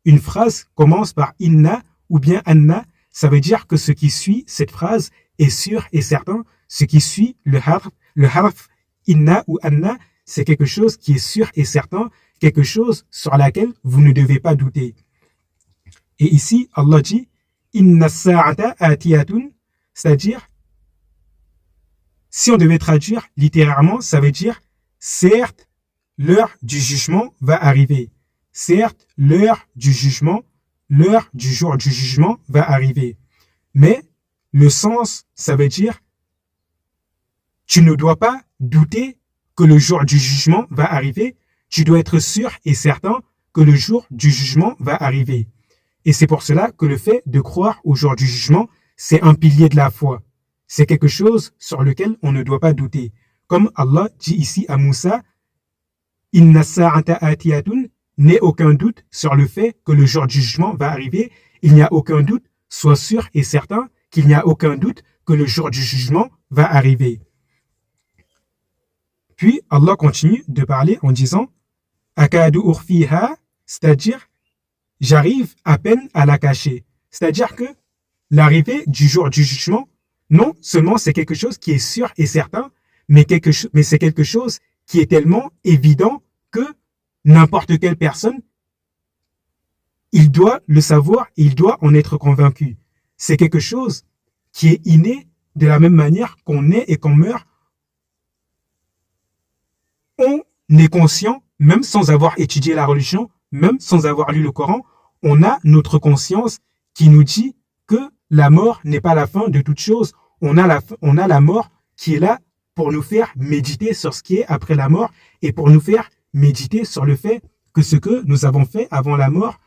une phrase commence par inna ou bien anna, ça veut dire que ce qui suit cette phrase est sûr et certain. Ce qui suit le harf inna ou anna, c'est quelque chose qui est sûr et certain, quelque chose sur laquelle vous ne devez pas douter. Et ici, Allah dit Inna as-sa'ata atiyatun, c'est-à-dire, si on devait traduire littéralement, ça veut dire certes, l'heure du jugement va arriver. Certes, l'heure du jugement, l'heure du jour du jugement va arriver. Mais le sens, ça veut dire tu ne dois pas douter que le jour du jugement va arriver. Tu dois être sûr et certain que le jour du jugement va arriver. Et c'est pour cela que le fait de croire au jour du jugement, c'est un pilier de la foi. C'est quelque chose sur lequel on ne doit pas douter. Comme Allah dit ici à Moussa, Inna as-sa'ata atiyatun, n'aie aucun doute sur le fait que le jour du jugement va arriver. Il n'y a aucun doute, sois sûr et certain qu'il n'y a aucun doute que le jour du jugement va arriver. Puis Allah continue de parler en disant Akadu ukhfiha, c'est-à-dire j'arrive à peine à la cacher. C'est-à-dire que l'arrivée du jour du jugement, non seulement c'est quelque chose qui est sûr et certain, mais c'est quelque chose qui est tellement évident que n'importe quelle personne, il doit le savoir et il doit en être convaincu. C'est quelque chose qui est inné de la même manière qu'on naît et qu'on meurt. On est conscient, même sans avoir étudié la religion, même sans avoir lu le Coran, on a notre conscience qui nous dit que la mort n'est pas la fin de toute chose. On a la mort qui est là pour nous faire méditer sur ce qui est après la mort et pour nous faire méditer sur le fait que ce que nous avons fait avant la mort,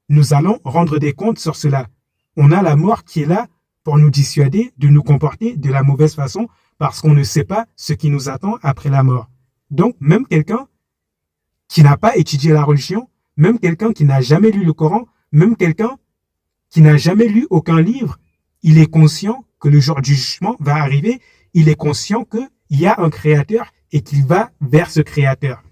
nous allons rendre des comptes sur cela. On a la mort qui est là pour nous dissuader de nous comporter de la mauvaise façon parce qu'on ne sait pas ce qui nous attend après la mort. Donc, même quelqu'un qui n'a pas étudié la religion, même quelqu'un qui n'a jamais lu le Coran, même quelqu'un qui n'a jamais lu aucun livre, il est conscient que le jour du jugement va arriver, il est conscient qu'il y a un créateur et qu'il va vers ce créateur.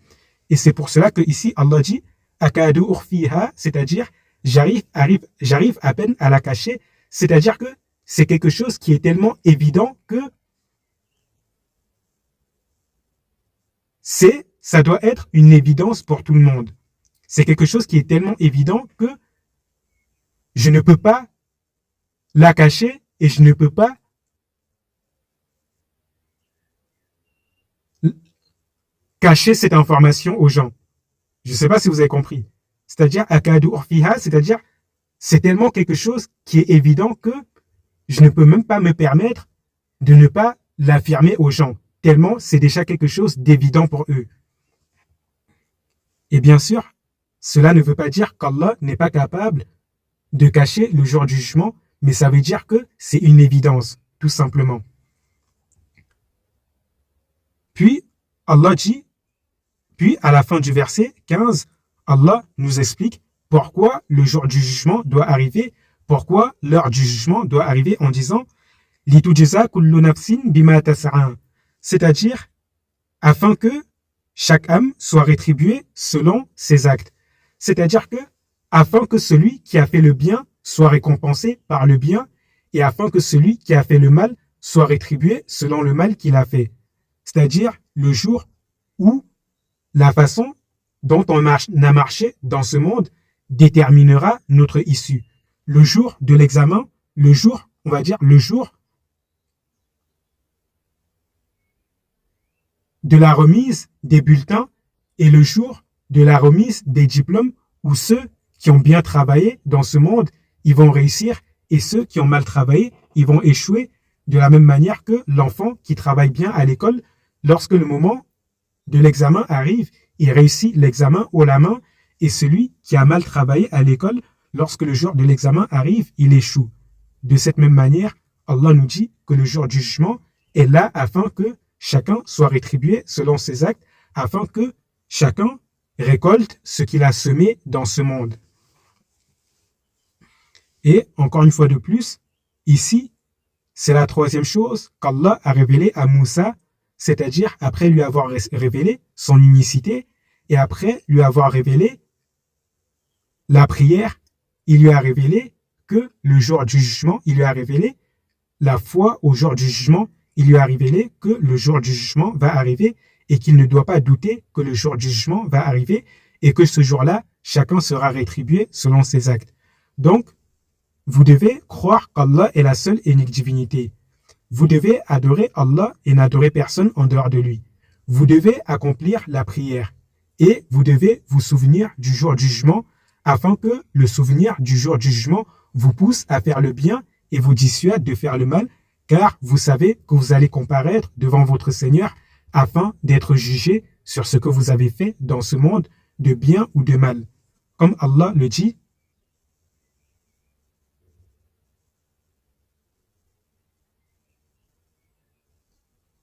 Et c'est pour cela que ici Allah dit Akadu ukhfiha, c'est-à-dire j'arrive à peine à la cacher, c'est-à-dire que c'est quelque chose qui est tellement évident que ça doit être une évidence pour tout le monde. C'est quelque chose qui est tellement évident que je ne peux pas la cacher et je ne peux pas cacher cette information aux gens. Je ne sais pas si vous avez compris. C'est-à-dire, akadu urfiha, c'est-à-dire, c'est tellement quelque chose qui est évident que je ne peux même pas me permettre de ne pas l'affirmer aux gens. Tellement c'est déjà quelque chose d'évident pour eux. Et bien sûr, cela ne veut pas dire qu'Allah n'est pas capable de cacher le jour du jugement, mais ça veut dire que c'est une évidence, tout simplement. Puis, Allah dit, puis à la fin du verset 15, Allah nous explique pourquoi le jour du jugement doit arriver, pourquoi l'heure du jugement doit arriver en disant « Litujza kullu nafsin bima tas'a » c'est-à-dire afin que chaque âme soit rétribuée selon ses actes. C'est-à-dire que afin que celui qui a fait le bien soit récompensé par le bien et afin que celui qui a fait le mal soit rétribué selon le mal qu'il a fait. C'est-à-dire le jour où la façon dont on a marché dans ce monde déterminera notre issue. Le jour de l'examen, le jour, on va dire, le jour de la remise des bulletins et le jour de la remise des diplômes où ceux qui ont bien travaillé dans ce monde, ils vont réussir et ceux qui ont mal travaillé, ils vont échouer de la même manière que l'enfant qui travaille bien à l'école, lorsque le moment de l'examen arrive, il réussit l'examen haut la main et celui qui a mal travaillé à l'école, lorsque le jour de l'examen arrive, il échoue. De cette même manière, Allah nous dit que le jour du jugement est là afin que chacun soit rétribué selon ses actes, afin que chacun récolte ce qu'il a semé dans ce monde. Et encore une fois de plus, ici, c'est la troisième chose qu'Allah a révélée à Moussa, c'est-à-dire après lui avoir révélé son unicité et après lui avoir révélé la prière, il lui a révélé que le jour du jugement, il lui a révélé la foi au jour du jugement, il lui a révélé que le jour du jugement va arriver et qu'il ne doit pas douter que le jour du jugement va arriver et que ce jour-là, chacun sera rétribué selon ses actes. Donc, vous devez croire qu'Allah est la seule et unique divinité. Vous devez adorer Allah et n'adorer personne en dehors de lui. Vous devez accomplir la prière et vous devez vous souvenir du jour du jugement afin que le souvenir du jour du jugement vous pousse à faire le bien et vous dissuade de faire le mal, car vous savez que vous allez comparaître devant votre Seigneur afin d'être jugé sur ce que vous avez fait dans ce monde de bien ou de mal. Comme Allah le dit,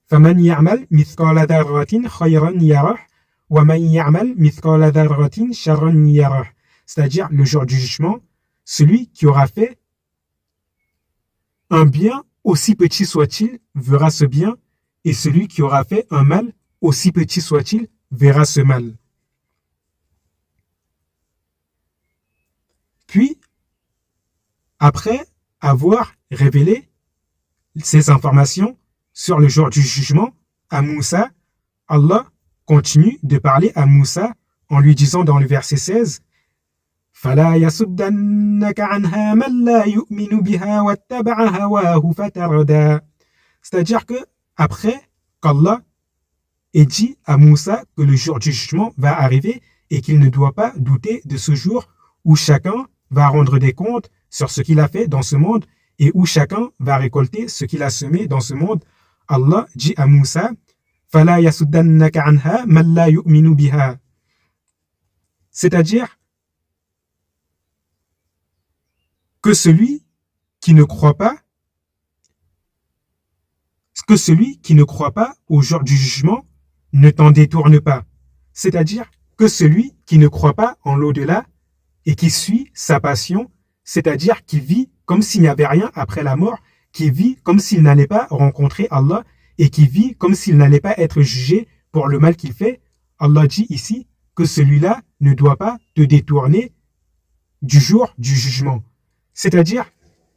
فَمَنْ يَعْمَلْ مِثْقَالَ ذَرَّةٍ خَيْرًا يَرَهُ وَمَنْ يَعْمَلْ مِثْقَالَ ذَرَّةٍ شَرًّا يَرَهُ. C'est-à-dire le jour du jugement, celui qui aura fait un bien, aussi petit soit-il, verra ce bien, et celui qui aura fait un mal, aussi petit soit-il, verra ce mal. Puis, après avoir révélé ces informations sur le jour du jugement à Moussa, Allah continue de parler à Moussa en lui disant dans le verset 16 فَلَا يَصُدَّنَّكَ عَنْهَا مَنْ لَا يُؤْمِنُ بِهَا وَاتَّبَعَ هَوَاهُ فَتَرْدَى. C'est-à-dire que après qu'Allah ait dit à Moussa que le jour du jugement va arriver et qu'il ne doit pas douter de ce jour où chacun va rendre des comptes sur ce qu'il a fait dans ce monde et où chacun va récolter ce qu'il a semé dans ce monde, Allah dit à Moussa فَلَا يَصُدَّنَّكَ عَنْهَا مَنْ لَا يُؤْمِنُ بِهَا. C'est-à-dire que celui qui ne croit pas au jour du jugement ne t'en détourne pas. C'est-à-dire que celui qui ne croit pas en l'au-delà et qui suit sa passion, c'est-à-dire qui vit comme s'il n'y avait rien après la mort, qui vit comme s'il n'allait pas rencontrer Allah et qui vit comme s'il n'allait pas être jugé pour le mal qu'il fait, Allah dit ici que celui-là ne doit pas te détourner du jour du jugement. C'est-à-dire,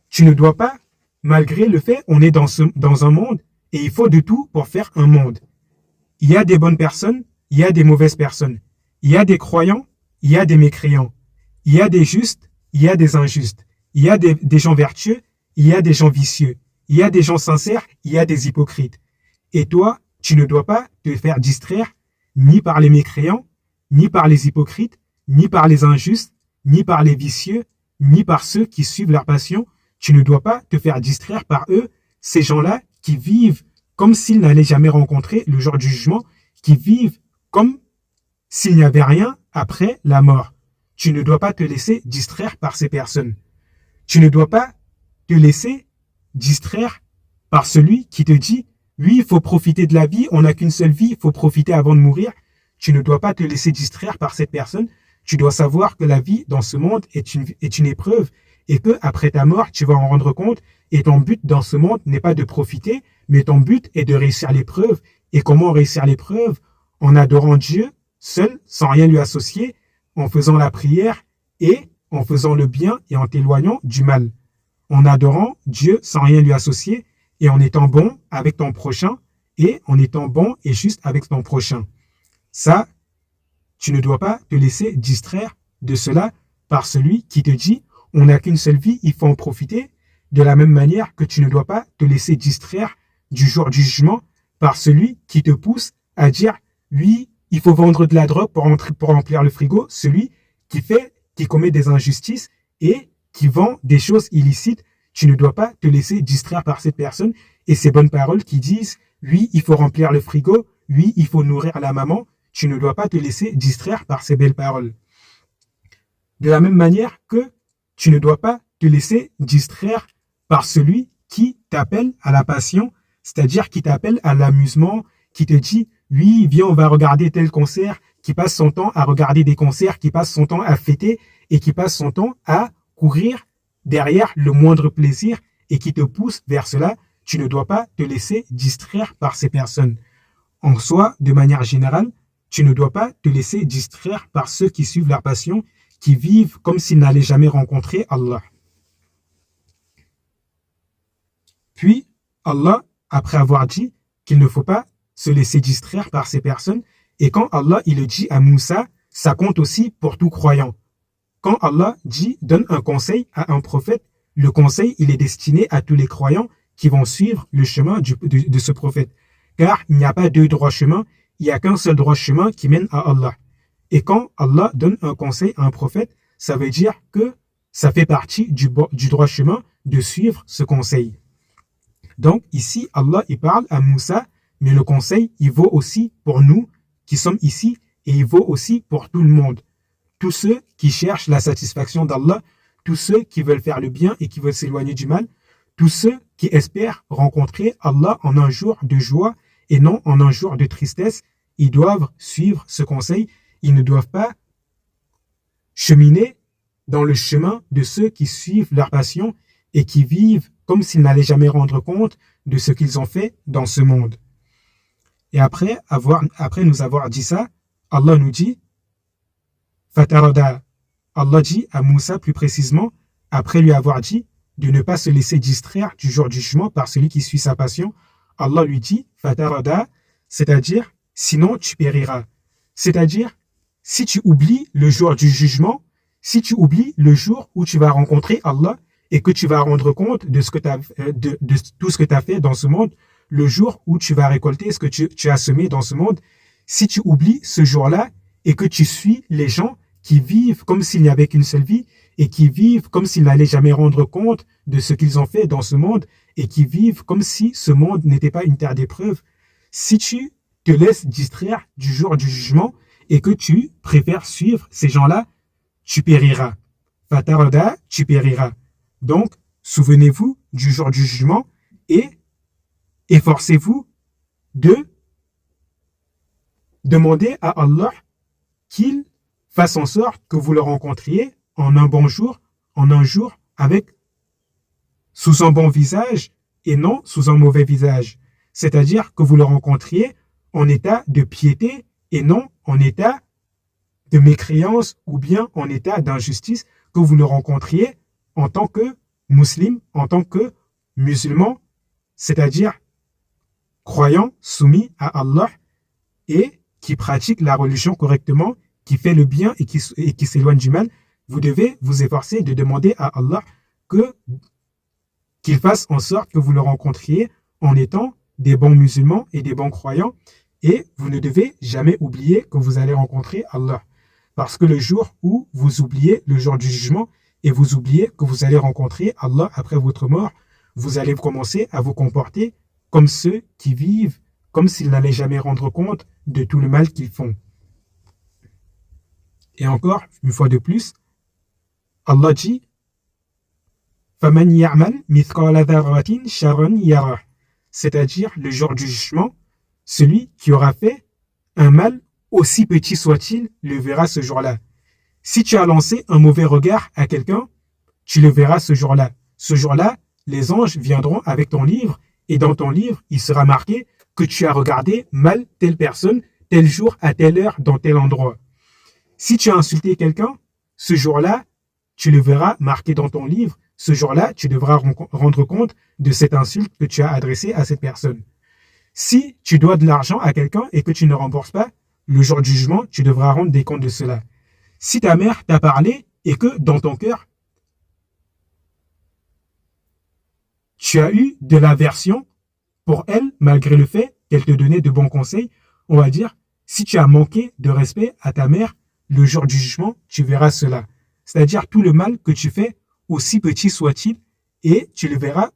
tu ne dois pas, malgré le fait, on est dans un monde et il faut de tout pour faire un monde. Il y a des bonnes personnes, il y a des mauvaises personnes. Il y a des croyants, il y a des mécréants. Il y a des justes, il y a des injustes. Il y a des gens vertueux, il y a des gens vicieux. Il y a des gens sincères, il y a des hypocrites. Et toi, tu ne dois pas te faire distraire ni par les mécréants, ni par les hypocrites, ni par les injustes, ni par les vicieux, ni par ceux qui suivent leur passion. Tu ne dois pas te faire distraire par eux, ces gens-là qui vivent comme s'ils n'allaient jamais rencontrer le jour du jugement, qui vivent comme s'il n'y avait rien après la mort. Tu ne dois pas te laisser distraire par ces personnes. Tu ne dois pas te laisser distraire par celui qui te dit « Oui, il faut profiter de la vie, on n'a qu'une seule vie, il faut profiter avant de mourir. » Tu ne dois pas te laisser distraire par cette personne. Tu dois savoir que la vie dans ce monde est une épreuve et que après ta mort, tu vas en rendre compte et ton but dans ce monde n'est pas de profiter, mais ton but est de réussir l'épreuve. Et comment réussir l'épreuve? En adorant Dieu seul, sans rien lui associer, en faisant la prière et en faisant le bien et en t'éloignant du mal. En adorant Dieu sans rien lui associer et en étant bon avec ton prochain et en étant bon et juste avec ton prochain. Ça, tu ne dois pas te laisser distraire de cela par celui qui te dit « on n'a qu'une seule vie, il faut en profiter ». De la même manière que tu ne dois pas te laisser distraire du jour du jugement par celui qui te pousse à dire « oui, il faut vendre de la drogue pour remplir le frigo », celui qui commet des injustices et qui vend des choses illicites. Tu ne dois pas te laisser distraire par cette personne et ces bonnes paroles qui disent « oui, il faut remplir le frigo, oui, il faut nourrir la maman ». Tu ne dois pas te laisser distraire par ces belles paroles. De la même manière que tu ne dois pas te laisser distraire par celui qui t'appelle à la passion, c'est-à-dire qui t'appelle à l'amusement, qui te dit « oui, viens, on va regarder tel concert », qui passe son temps à regarder des concerts, qui passe son temps à fêter et qui passe son temps à courir derrière le moindre plaisir et qui te pousse vers cela. Tu ne dois pas te laisser distraire par ces personnes. En soi, de manière générale, tu ne dois pas te laisser distraire par ceux qui suivent leur passion, qui vivent comme s'ils n'allaient jamais rencontrer Allah. Puis, Allah, après avoir dit qu'il ne faut pas se laisser distraire par ces personnes, et quand Allah il le dit à Moussa, ça compte aussi pour tout croyant. Quand Allah dit, donne un conseil à un prophète, le conseil il est destiné à tous les croyants qui vont suivre le chemin de ce prophète. Car il n'y a pas deux droits chemins, il n'y a qu'un seul droit chemin qui mène à Allah. Et quand Allah donne un conseil à un prophète, ça veut dire que ça fait partie du droit chemin de suivre ce conseil. Donc ici, Allah il parle à Moussa, mais le conseil, il vaut aussi pour nous qui sommes ici et il vaut aussi pour tout le monde. Tous ceux qui cherchent la satisfaction d'Allah, tous ceux qui veulent faire le bien et qui veulent s'éloigner du mal, tous ceux qui espèrent rencontrer Allah en un jour de joie et non en un jour de tristesse, ils doivent suivre ce conseil. Ils ne doivent pas cheminer dans le chemin de ceux qui suivent leur passion et qui vivent comme s'ils n'allaient jamais rendre compte de ce qu'ils ont fait dans ce monde. Et après nous avoir dit ça, Allah nous dit Fatarada. Allah dit à Moussa plus précisément, après lui avoir dit de ne pas se laisser distraire du jour du jugement par celui qui suit sa passion, Allah lui dit Fatarada, c'est-à-dire sinon tu périras. C'est-à-dire si tu oublies le jour du jugement, si tu oublies le jour où tu vas rencontrer Allah et que tu vas rendre compte de tout ce que tu as fait dans ce monde, le jour où tu vas récolter ce que tu as semé dans ce monde, si tu oublies ce jour-là et que tu suis les gens qui vivent comme s'il n'y avait qu'une seule vie et qui vivent comme s'ils n'allaient jamais rendre compte de ce qu'ils ont fait dans ce monde et qui vivent comme si ce monde n'était pas une terre d'épreuve, si tu te laisses distraire du jour du jugement et que tu préfères suivre ces gens-là, tu périras. Fatarada, tu périras. Donc, souvenez-vous du jour du jugement et efforcez-vous de demander à Allah qu'il fasse en sorte que vous le rencontriez en un bon jour, en un jour sous un bon visage et non sous un mauvais visage. C'est-à-dire que vous le rencontriez en état de piété et non en état de mécréance ou bien en état d'injustice, que vous le rencontriez en tant que musulman, en tant que musulman, c'est-à-dire croyant, soumis à Allah et qui pratique la religion correctement, qui fait le bien et qui s'éloigne du mal. Vous devez vous efforcer de demander à Allah qu'il fasse en sorte que vous le rencontriez en étant des bons musulmans et des bons croyants Et vous ne devez jamais oublier que vous allez rencontrer Allah. Parce que le jour où vous oubliez le jour du jugement et vous oubliez que vous allez rencontrer Allah après votre mort, vous allez commencer à vous comporter comme ceux qui vivent, comme s'ils n'allaient jamais rendre compte de tout le mal qu'ils font. Et encore, une fois de plus, Allah dit فَمَنْ يَعْمَلْ مِثْقَالَ ذَرَّةٍ شَرًّا يَرَهُ, c'est-à-dire le jour du jugement, celui qui aura fait un mal, aussi petit soit-il, le verra ce jour-là. Si tu as lancé un mauvais regard à quelqu'un, tu le verras ce jour-là. Ce jour-là, les anges viendront avec ton livre et dans ton livre, il sera marqué que tu as regardé mal telle personne, tel jour, à telle heure, dans tel endroit. Si tu as insulté quelqu'un, ce jour-là, tu le verras marqué dans ton livre. Ce jour-là, tu devras rendre compte de cette insulte que tu as adressée à cette personne. Si tu dois de l'argent à quelqu'un et que tu ne rembourses pas, le jour du jugement, tu devras rendre des comptes de cela. Si ta mère t'a parlé et que dans ton cœur, tu as eu de l'aversion pour elle, malgré le fait qu'elle te donnait de bons conseils, on va dire, si tu as manqué de respect à ta mère, le jour du jugement, tu verras cela. C'est-à-dire tout le mal que tu fais, aussi petit soit-il, et tu le verras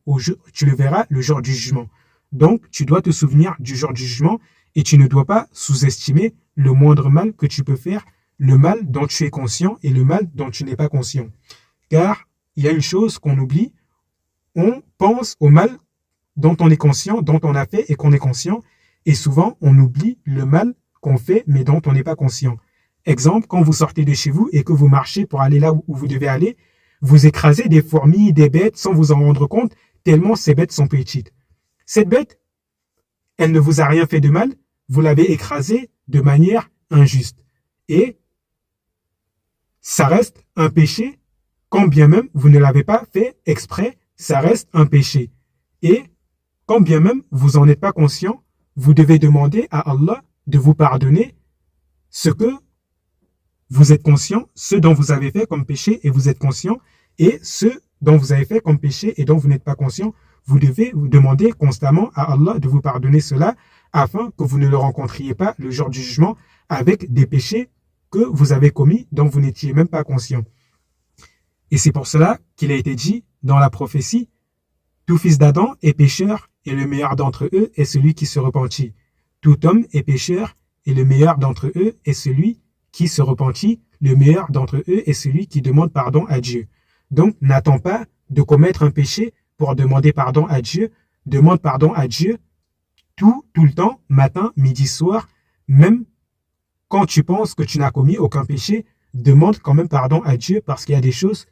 le jour du jugement. Donc, tu dois te souvenir du jour du jugement et tu ne dois pas sous-estimer le moindre mal que tu peux faire, le mal dont tu es conscient et le mal dont tu n'es pas conscient. Car il y a une chose qu'on oublie, on pense au mal dont on est conscient, dont on a fait et qu'on est conscient, et souvent on oublie le mal qu'on fait mais dont on n'est pas conscient. Exemple, quand vous sortez de chez vous et que vous marchez pour aller là où vous devez aller, vous écrasez des fourmis, des bêtes sans vous en rendre compte, tellement ces bêtes sont petites. Cette bête, elle ne vous a rien fait de mal, vous l'avez écrasée de manière injuste. Et ça reste un péché, quand bien même vous ne l'avez pas fait exprès, ça reste un péché. Et quand bien même vous n'en êtes pas conscient, vous devez demander à Allah de vous pardonner ce que vous êtes conscient, ce dont vous avez fait comme péché et vous êtes conscient, et ce dont vous avez fait comme péché et dont vous n'êtes pas conscient, vous devez vous demander constamment à Allah de vous pardonner cela afin que vous ne le rencontriez pas le jour du jugement avec des péchés que vous avez commis dont vous n'étiez même pas conscient. Et c'est pour cela qu'il a été dit dans la prophétie, tout fils d'Adam est pécheur et le meilleur d'entre eux est celui qui se repentit. Tout homme est pécheur et le meilleur d'entre eux est celui qui se repentit, le meilleur d'entre eux est celui qui demande pardon à Dieu. Donc, n'attends pas de commettre un péché pour demander pardon à Dieu. Demande pardon à Dieu tout le temps, matin, midi, soir. Même quand tu penses que tu n'as commis aucun péché, demande quand même pardon à Dieu parce qu'il y a des choses,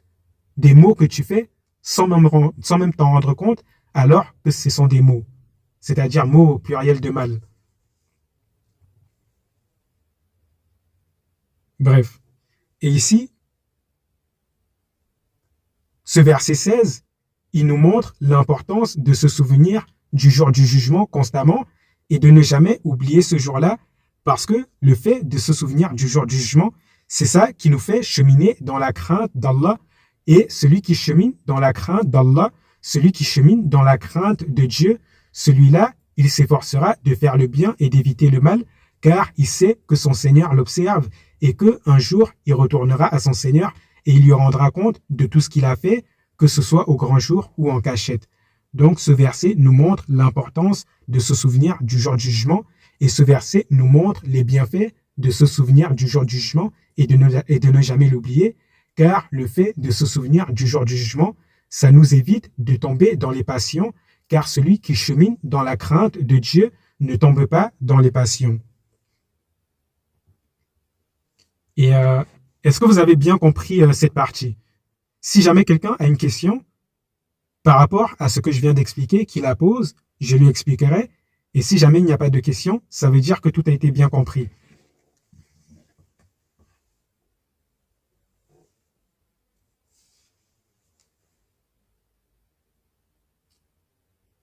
des mots que tu fais sans même t'en rendre compte alors que ce sont des mots. C'est-à-dire mots au pluriel de mal. Bref. Et ici, ce verset 16, il nous montre l'importance de se souvenir du jour du jugement constamment et de ne jamais oublier ce jour-là parce que le fait de se souvenir du jour du jugement, c'est ça qui nous fait cheminer dans la crainte d'Allah et celui qui chemine dans la crainte d'Allah, celui qui chemine dans la crainte de Dieu, celui-là, il s'efforcera de faire le bien et d'éviter le mal car il sait que son Seigneur l'observe et qu'un jour, il retournera à son Seigneur et il lui rendra compte de tout ce qu'il a fait, que ce soit au grand jour ou en cachette. Donc, ce verset nous montre l'importance de se souvenir du jour du jugement et ce verset nous montre les bienfaits de se souvenir du jour du jugement et de ne jamais l'oublier, car le fait de se souvenir du jour du jugement, ça nous évite de tomber dans les passions, car celui qui chemine dans la crainte de Dieu ne tombe pas dans les passions. Et est-ce que vous avez bien compris cette partie? Si jamais quelqu'un a une question par rapport à ce que je viens d'expliquer, qu'il la pose, je lui expliquerai. Et si jamais il n'y a pas de question, ça veut dire que tout a été bien compris.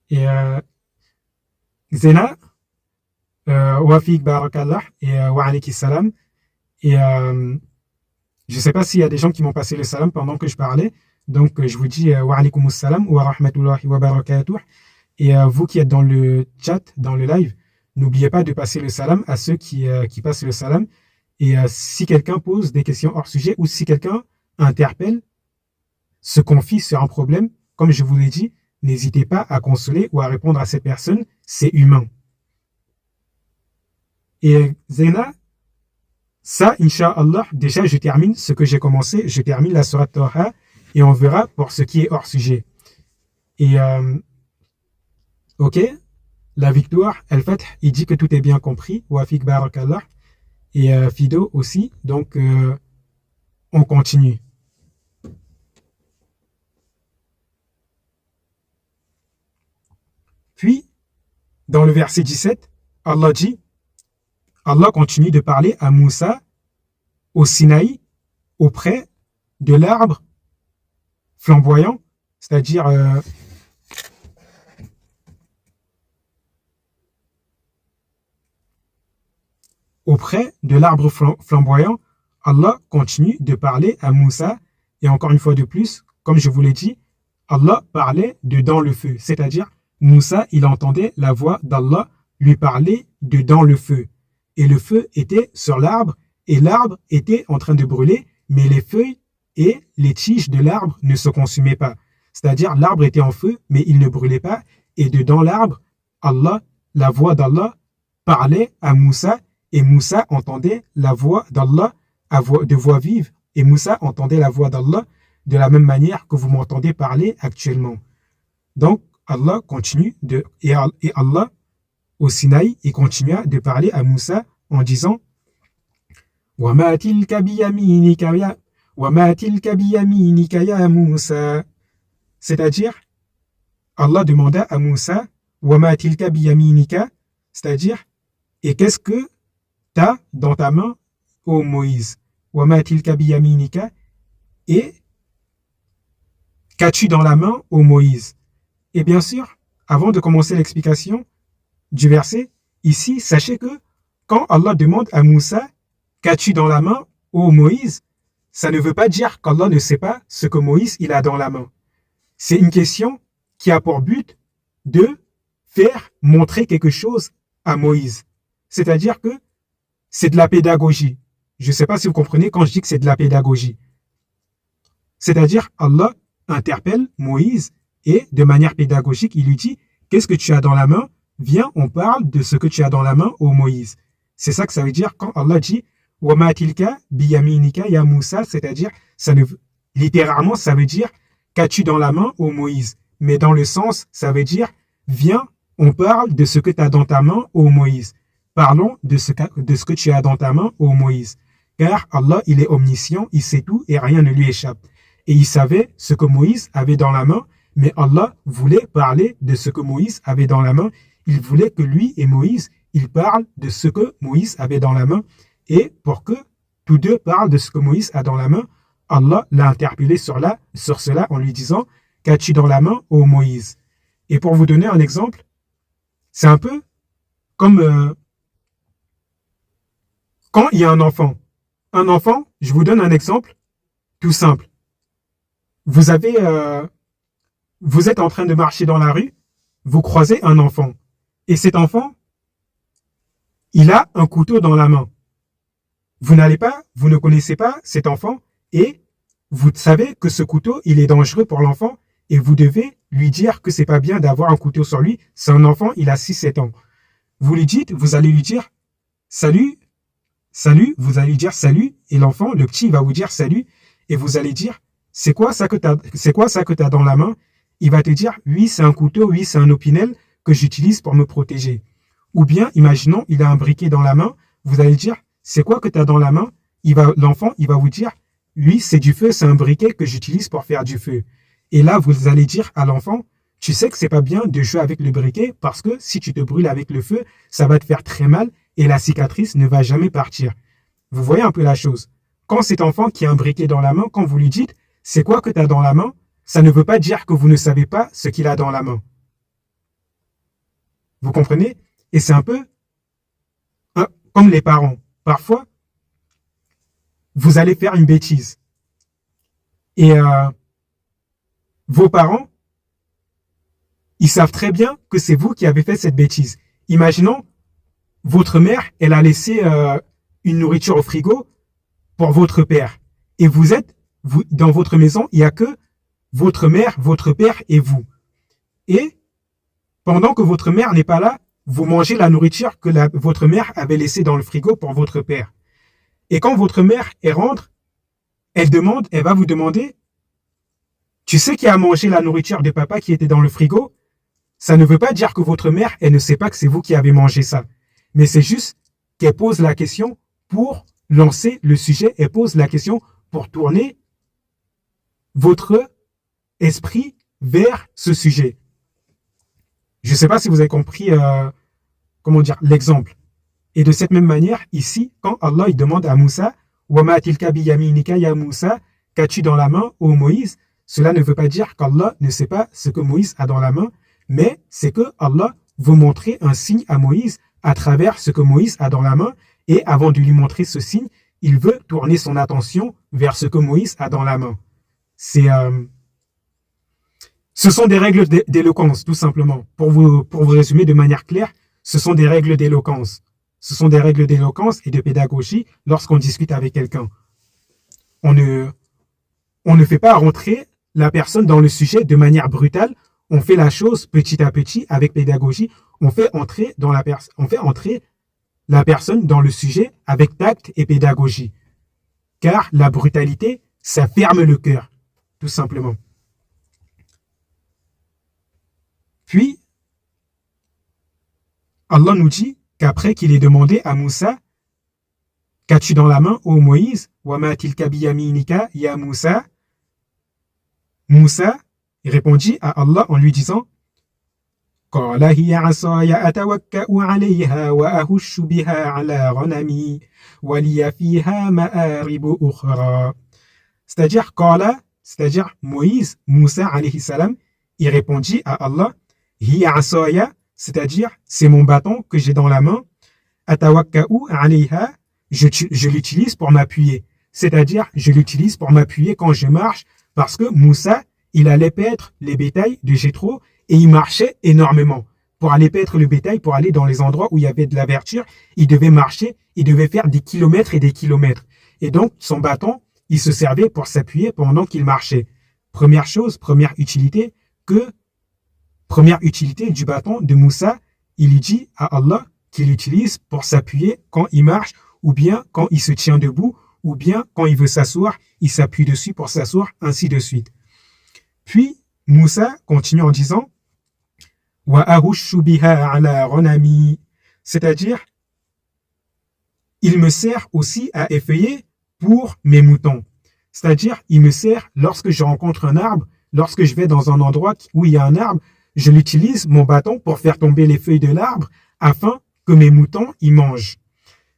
Et Zena, Wafik Barakallah et wa alayki salam. Et je ne sais pas s'il y a des gens qui m'ont passé le salam pendant que je parlais. Donc, je vous dis wa alaykum salam wa rahmatullahi wa barakatuh. Et vous qui êtes dans le chat, dans le live, n'oubliez pas de passer le salam à ceux qui passent le salam. Et si quelqu'un pose des questions hors sujet ou si quelqu'un interpelle, se confie sur un problème, comme je vous l'ai dit, n'hésitez pas à consoler ou à répondre à cette personne, c'est humain. Et Zena, ça, Inch'Allah, déjà je termine ce que j'ai commencé, je termine la Sourate Taha et on verra pour ce qui est hors sujet. Et ok, la victoire, Al-Fath, il dit que tout est bien compris, Wafik Barakallah, et Fido aussi, donc on continue. Puis, dans le verset 17, Allah dit, Allah continue de parler à Moussa au Sinaï auprès de l'arbre flamboyant, c'est-à-dire auprès de l'arbre flamboyant, Allah continue de parler à Moussa et encore une fois de plus, comme je vous l'ai dit, Allah parlait de dans le feu, c'est-à-dire Moussa, il entendait la voix d'Allah lui parler de dans le feu. Et le feu était sur l'arbre et l'arbre était en train de brûler, mais les feuilles et les tiges de l'arbre ne se consumaient pas. C'est-à-dire l'arbre était en feu, mais il ne brûlait pas. Et dedans l'arbre, Allah, la voix d'Allah parlait à Moussa et Moussa entendait la voix d'Allah de voix vive. Et Moussa entendait la voix d'Allah de la même manière que vous m'entendez parler actuellement. Donc, Allah continue et Allah, au Sinaï, il continua de parler à Moussa en disant Wa ma tilka biyaminika ya Moussa. C'est-à-dire, Allah demanda à Moussa Wa ma tilka biyaminika, c'est-à-dire, et qu'est-ce que tu as dans ta main, ô Moïse? Wa ma tilka biyaminika, et qu'as-tu dans la main, ô Moïse? Et bien sûr, avant de commencer l'explication du verset, ici, sachez que quand Allah demande à Moussa « Qu'as-tu dans la main, ô Moïse ?» ça ne veut pas dire qu'Allah ne sait pas ce que Moïse il a dans la main. C'est une question qui a pour but de faire montrer quelque chose à Moïse. C'est-à-dire que c'est de la pédagogie. Je ne sais pas si vous comprenez quand je dis que c'est de la pédagogie. C'est-à-dire Allah interpelle Moïse et de manière pédagogique, il lui dit « Qu'est-ce que tu as dans la main ? Viens, on parle de ce que tu as dans la main, ô Moïse. » C'est ça que ça veut dire quand Allah dit « Wa ma tilka biyaminika ya Moussa », c'est-à-dire, littéralement, ça veut dire « Qu'as-tu dans la main, ô Moïse ?» Mais dans le sens, ça veut dire « Viens, on parle de ce que tu as dans ta main, ô Moïse. » Parlons de ce que tu as dans ta main, ô Moïse. Car Allah, il est omniscient, il sait tout et rien ne lui échappe. Et il savait ce que Moïse avait dans la main, mais Allah voulait parler de ce que Moïse avait dans la main. Il voulait que lui et Moïse, ils parlent de ce que Moïse avait dans la main. Et pour que tous deux parlent de ce que Moïse a dans la main, Allah l'a interpellé sur cela en lui disant « Qu'as-tu dans la main, ô Moïse ?» Et pour vous donner un exemple, c'est un peu comme quand il y a un enfant. Un enfant, je vous donne un exemple tout simple. Vous êtes en train de marcher dans la rue, vous croisez un enfant. Et cet enfant, il a un couteau dans la main. Vous ne connaissez pas cet enfant et vous savez que ce couteau, il est dangereux pour l'enfant et vous devez lui dire que c'est pas bien d'avoir un couteau sur lui. C'est un enfant, il a 6-7 ans. Vous allez lui dire salut, vous allez lui dire salut et l'enfant, le petit, il va vous dire salut et vous allez dire c'est quoi ça que tu as dans la main? Il va te dire oui, c'est un couteau, oui, c'est un opinel que j'utilise pour me protéger. Ou bien, imaginons, il a un briquet dans la main, vous allez dire, c'est quoi que tu as dans la main? L'enfant, il va vous dire, oui, c'est du feu, c'est un briquet que j'utilise pour faire du feu. Et là, vous allez dire à l'enfant, tu sais que c'est pas bien de jouer avec le briquet parce que si tu te brûles avec le feu, ça va te faire très mal et la cicatrice ne va jamais partir. Vous voyez un peu la chose. Quand cet enfant qui a un briquet dans la main, quand vous lui dites, c'est quoi que tu as dans la main? Ça ne veut pas dire que vous ne savez pas ce qu'il a dans la main. Vous comprenez? Et c'est un peu comme les parents. Parfois, vous allez faire une bêtise. Et vos parents, ils savent très bien que c'est vous qui avez fait cette bêtise. Imaginons, votre mère, elle a laissé une nourriture au frigo pour votre père. Et vous, dans votre maison, il n'y a que votre mère, votre père et vous. Et pendant que votre mère n'est pas là, vous mangez la nourriture que votre mère avait laissée dans le frigo pour votre père. Et quand votre mère rentre, elle va vous demander, tu sais qui a mangé la nourriture de papa qui était dans le frigo? Ça ne veut pas dire que votre mère, elle ne sait pas que c'est vous qui avez mangé ça. Mais c'est juste qu'elle pose la question pour lancer le sujet, elle pose la question pour tourner votre esprit vers ce sujet. Je ne sais pas si vous avez compris l'exemple. Et de cette même manière, ici, quand Allah il demande à Moussa, Wama tilka biyaminika ya Moussa, qu'as-tu dans la main, ô Moïse? Cela ne veut pas dire qu'Allah ne sait pas ce que Moïse a dans la main, mais c'est que Allah veut montrer un signe à Moïse à travers ce que Moïse a dans la main, et avant de lui montrer ce signe, il veut tourner son attention vers ce que Moïse a dans la main. Ce sont des règles d'éloquence, tout simplement. Pour vous résumer de manière claire, ce sont des règles d'éloquence. Ce sont des règles d'éloquence et de pédagogie lorsqu'on discute avec quelqu'un. On ne fait pas rentrer la personne dans le sujet de manière brutale. On fait la chose petit à petit avec pédagogie. On fait entrer la personne dans le sujet avec tact et pédagogie. Car la brutalité, ça ferme le cœur, tout simplement. Puis, Allah nous dit qu'après qu'il ait demandé à Moussa, qu'as-tu dans la main, ô Moïse, Wama tilka biyaminika ya Moussa, Moussa répondit à Allah en lui disant, Qala hiya asaya atawakka'u 'alayha wa ahushu biha 'ala ghanami wa liya fiha ma'aribu ukhra. C'est-à-dire Qala, c'est-à-dire Moïse, Moussa alayhi salam, il répondit à Allah, Hiya asaya, c'est-à-dire c'est mon bâton que j'ai dans la main, atawakka'u 'alayha, je l'utilise pour m'appuyer. C'est-à-dire je l'utilise pour m'appuyer quand je marche, parce que Moussa, il allait paître les bétails de Jéthro et il marchait énormément. Pour aller paître le bétail, pour aller dans les endroits où il y avait de la verdure, il devait marcher, il devait faire des kilomètres et des kilomètres. Et donc, son bâton, il se servait pour s'appuyer pendant qu'il marchait. Première chose, première utilité du bâton de Moussa, il dit à Allah qu'il l'utilise pour s'appuyer quand il marche, ou bien quand il se tient debout, ou bien quand il veut s'asseoir, il s'appuie dessus pour s'asseoir, ainsi de suite. Puis, Moussa continue en disant Wa ahushu biha ala ghanami, c'est-à-dire, il me sert aussi à effeuiller pour mes moutons. C'est-à-dire, il me sert lorsque je rencontre un arbre, lorsque je vais dans un endroit où il y a un arbre, je l'utilise, mon bâton, pour faire tomber les feuilles de l'arbre afin que mes moutons y mangent.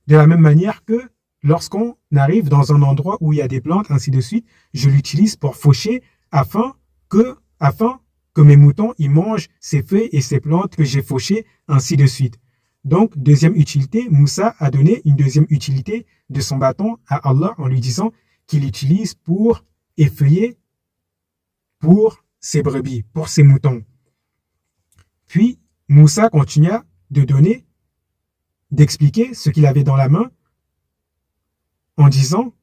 De la même manière que lorsqu'on arrive dans un endroit où il y a des plantes, ainsi de suite, je l'utilise pour faucher afin que mes moutons y mangent ces feuilles et ces plantes que j'ai fauchées, ainsi de suite. Donc, deuxième utilité, Moussa a donné une deuxième utilité de son bâton à Allah en lui disant qu'il l'utilise pour effeuiller pour ses brebis, pour ses moutons. Puis, Moussa continua d'expliquer ce qu'il avait dans la main en disant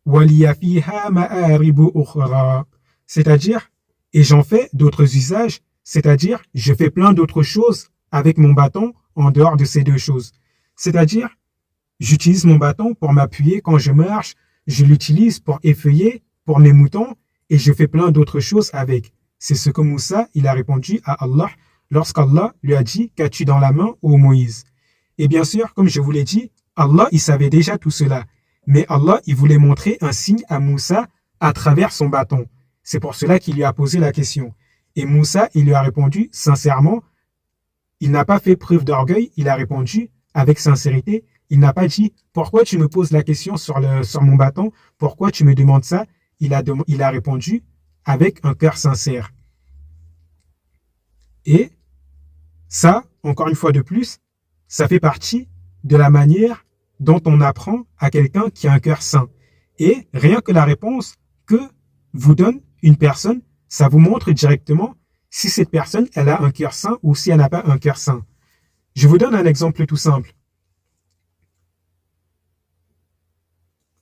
Waliya fiha ma'aribu ukhra, c'est-à-dire, et j'en fais d'autres usages, c'est-à-dire, je fais plein d'autres choses avec mon bâton en dehors de ces deux choses. C'est-à-dire, j'utilise mon bâton pour m'appuyer quand je marche, je l'utilise pour effeuiller pour mes moutons et je fais plein d'autres choses avec. C'est ce que Moussa, il a répondu à Allah lorsqu'Allah lui a dit « Qu'as-tu dans la main, ô Moïse ?» Et bien sûr, comme je vous l'ai dit, Allah, il savait déjà tout cela. Mais Allah, il voulait montrer un signe à Moussa à travers son bâton. C'est pour cela qu'il lui a posé la question. Et Moussa, il lui a répondu sincèrement. Il n'a pas fait preuve d'orgueil, il a répondu avec sincérité. Il n'a pas dit « Pourquoi tu me poses la question sur mon bâton? Pourquoi tu me demandes ça ?» Il a répondu avec un cœur sincère. Et ça, encore une fois de plus, ça fait partie de la manière dont on apprend à quelqu'un qui a un cœur sain. Et rien que la réponse que vous donne une personne, ça vous montre directement si cette personne, elle a un cœur sain ou si elle n'a pas un cœur sain. Je vous donne un exemple tout simple.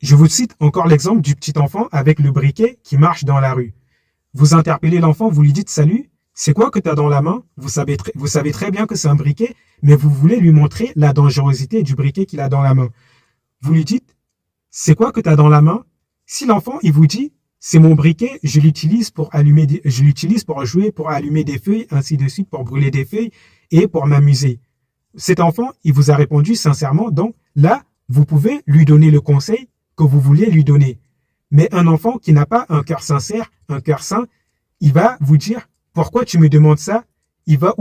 Je vous cite encore l'exemple du petit enfant avec le briquet qui marche dans la rue. Vous interpellez l'enfant, vous lui dites salut, c'est quoi que tu as dans la main? Vous savez très bien que c'est un briquet, mais vous voulez lui montrer la dangerosité du briquet qu'il a dans la main. Vous lui dites, c'est quoi que tu as dans la main? Si l'enfant, il vous dit, c'est mon briquet, je l'utilise pour jouer, pour allumer des feuilles, ainsi de suite, pour brûler des feuilles et pour m'amuser. Cet enfant, il vous a répondu sincèrement, donc là, vous pouvez lui donner le conseil que vous vouliez lui donner. Mais un enfant qui n'a pas un cœur sincère, un cœur sain, il va vous dire, pourquoi tu me demandes ça? Il va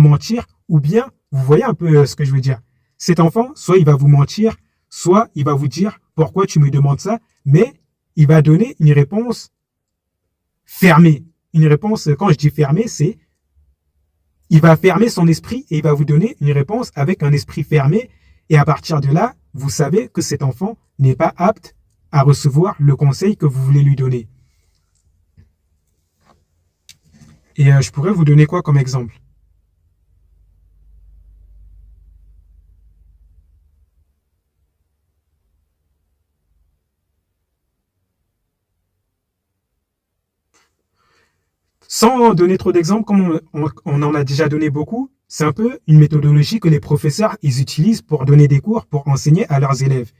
mentir, ou bien, vous voyez un peu ce que je veux dire. Cet enfant, soit il va vous mentir, soit il va vous dire, pourquoi tu me demandes ça? Mais il va donner une réponse fermée. Une réponse, quand je dis fermée, c'est, il va fermer son esprit et il va vous donner une réponse avec un esprit fermé. Et à partir de là, vous savez que cet enfant n'est pas apte à recevoir le conseil que vous voulez lui donner. Et je pourrais vous donner quoi comme exemple? Sans donner trop d'exemples, comme on en a déjà donné beaucoup, c'est un peu une méthodologie que les professeurs ils utilisent pour donner des cours, pour enseigner à leurs élèves.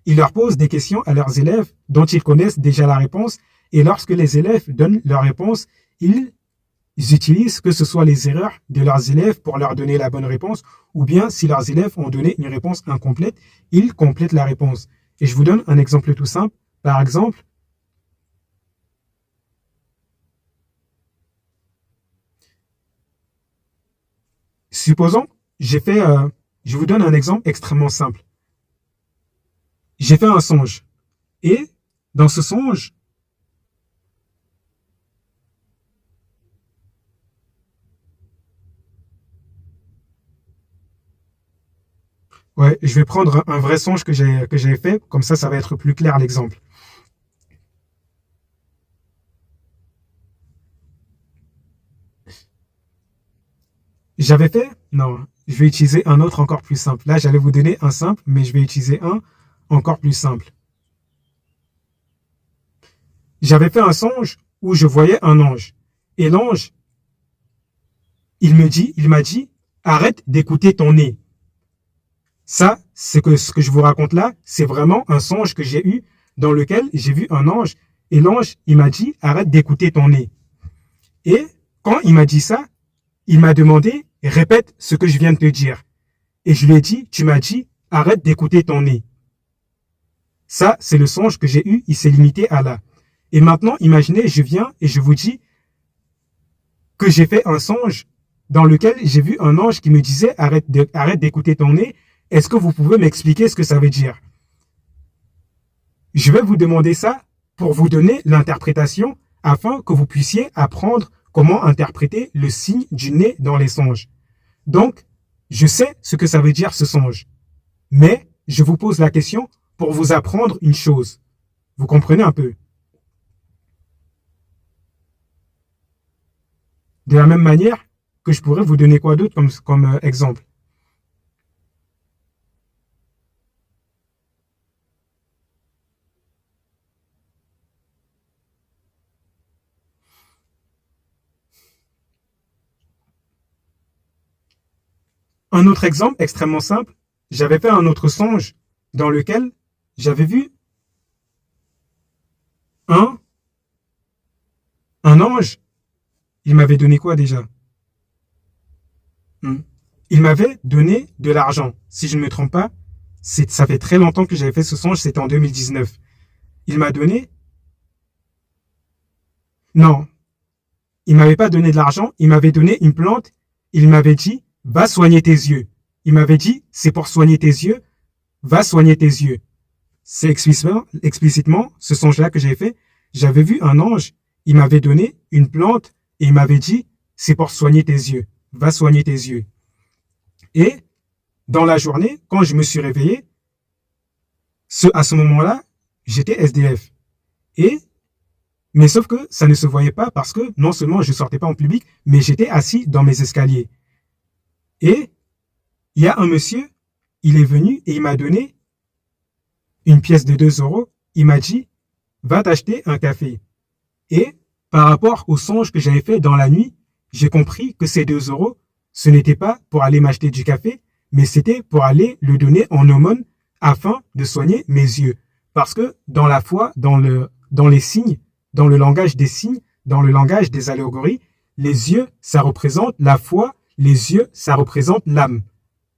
Ils leur posent des questions à leurs élèves dont ils connaissent déjà la réponse, et lorsque les élèves donnent leur réponse, ils utilisent que ce soit les erreurs de leurs élèves pour leur donner la bonne réponse, ou bien si leurs élèves ont donné une réponse incomplète, ils complètent la réponse. Et je vous donne un exemple tout simple. Par exemple, supposons, je vous donne un exemple extrêmement simple. J'ai fait un songe. Et dans ce songe, ouais, je vais prendre un vrai songe que j'ai fait, comme ça va être plus clair l'exemple. J'avais fait, non, je vais utiliser un autre encore plus simple. Là, j'allais vous donner un simple, mais je vais utiliser un encore plus simple. J'avais fait un songe où je voyais un ange. Et l'ange, il m'a dit, arrête d'écouter ton nez. Ça, ce que je vous raconte là, c'est vraiment un songe que j'ai eu dans lequel j'ai vu un ange. Et l'ange, il m'a dit, arrête d'écouter ton nez. Et quand il m'a dit ça, il m'a demandé, répète ce que je viens de te dire. Et je lui ai dit, tu m'as dit, arrête d'écouter ton nez. Ça, c'est le songe que j'ai eu, il s'est limité à là. Et maintenant, imaginez, je viens et je vous dis que j'ai fait un songe dans lequel j'ai vu un ange qui me disait, arrête d'écouter ton nez. Est-ce que vous pouvez m'expliquer ce que ça veut dire? Je vais vous demander ça pour vous donner l'interprétation afin que vous puissiez apprendre comment interpréter le signe du nez dans les songes. Donc, je sais ce que ça veut dire ce songe. Mais je vous pose la question pour vous apprendre une chose. Vous comprenez un peu? De la même manière que je pourrais vous donner quoi d'autre comme exemple? Un autre exemple extrêmement simple, j'avais fait un autre songe dans lequel j'avais vu un, un ange. Il m'avait donné quoi déjà? Hmm. Il m'avait donné de l'argent. Si je ne me trompe pas, ça fait très longtemps que j'avais fait ce songe, c'était en 2019. Il m'a donné... Non, il m'avait pas donné de l'argent, il m'avait donné une plante. Il m'avait dit, va soigner tes yeux. Il m'avait dit, c'est pour soigner tes yeux, va soigner tes yeux. C'est explicitement ce songe-là que j'ai fait. J'avais vu un ange, il m'avait donné une plante et il m'avait dit, c'est pour soigner tes yeux, va soigner tes yeux. Et dans la journée, quand je me suis réveillé, à ce moment-là, j'étais SDF. Et, mais sauf que ça ne se voyait pas parce que non seulement je ne sortais pas en public, mais j'étais assis dans mes escaliers. Et il y a un monsieur, il est venu et il m'a donné une pièce de 2 euros. Il m'a dit, va t'acheter un café. Et par rapport au songe que j'avais fait dans la nuit, j'ai compris que ces 2 euros, ce n'était pas pour aller m'acheter du café, mais c'était pour aller le donner en aumône afin de soigner mes yeux. Parce que dans la foi, dans les signes, dans le langage des signes, dans le langage des allégories, les yeux, ça représente la foi, les yeux, ça représente l'âme.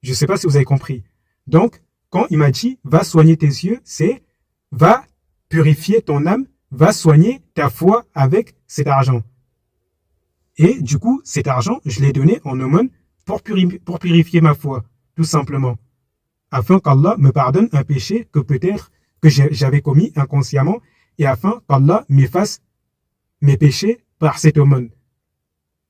Je ne sais pas si vous avez compris. Donc, quand il m'a dit, va soigner tes yeux, c'est va purifier ton âme, va soigner ta foi avec cet argent. Et du coup, cet argent, je l'ai donné en aumône pour purifier ma foi, tout simplement. Afin qu'Allah me pardonne un péché que peut-être que j'avais commis inconsciemment et afin qu'Allah m'efface mes péchés par cette aumône.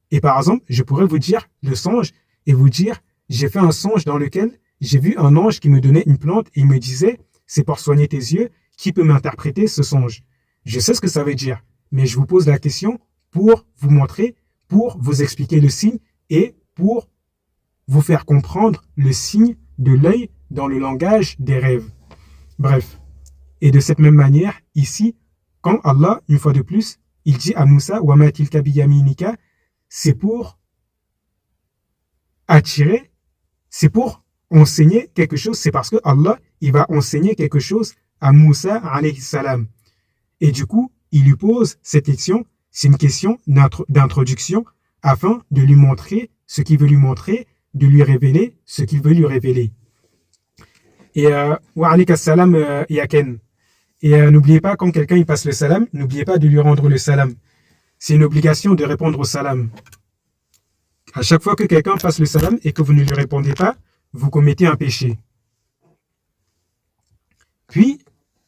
Et par exemple, je pourrais vous dire le songe et vous dire, j'ai fait un songe dans lequel j'ai vu un ange qui me donnait une plante et il me disait, c'est pour soigner tes yeux, qui peut m'interpréter ce songe? Je sais ce que ça veut dire, mais je vous pose la question pour vous montrer, pour vous expliquer le signe et pour vous faire comprendre le signe de l'œil dans le langage des rêves. Bref. Et de cette même manière, ici, quand Allah, une fois de plus, il dit à Moussa, wa ma tilka biyaminika, c'est pour attirer, c'est pour enseigner quelque chose, c'est parce que Allah, il va enseigner quelque chose à Moussa alayhi salam. Et du coup, il lui pose cette question, c'est une question d'introduction afin de lui montrer ce qu'il veut lui montrer, de lui révéler ce qu'il veut lui révéler. Et wa alayka salam yaken. Et n'oubliez pas, quand quelqu'un il passe le salam, n'oubliez pas de lui rendre le salam. C'est une obligation de répondre au salam. À chaque fois que quelqu'un passe le salam et que vous ne lui répondez pas, vous commettez un péché. Puis,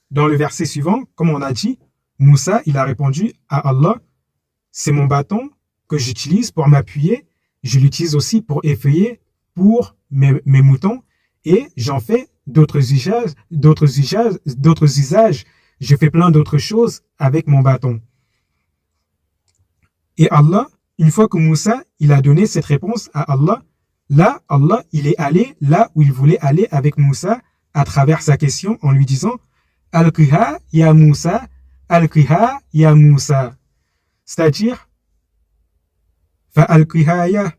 dans le verset suivant, comme on a dit, Moussa, il a répondu à Allah, c'est mon bâton que j'utilise pour m'appuyer, je l'utilise aussi pour effeuiller pour mes moutons et j'en fais d'autres usages, je fais plein d'autres choses avec mon bâton. Et Allah, une fois que Moussa, il a donné cette réponse à Allah, là, Allah, il est allé là où il voulait aller avec Moussa à travers sa question en lui disant « Al-Qiha ya Moussa, Al-Qiha ya Moussa ». C'est-à-dire « Fa-Al-Qiha ya,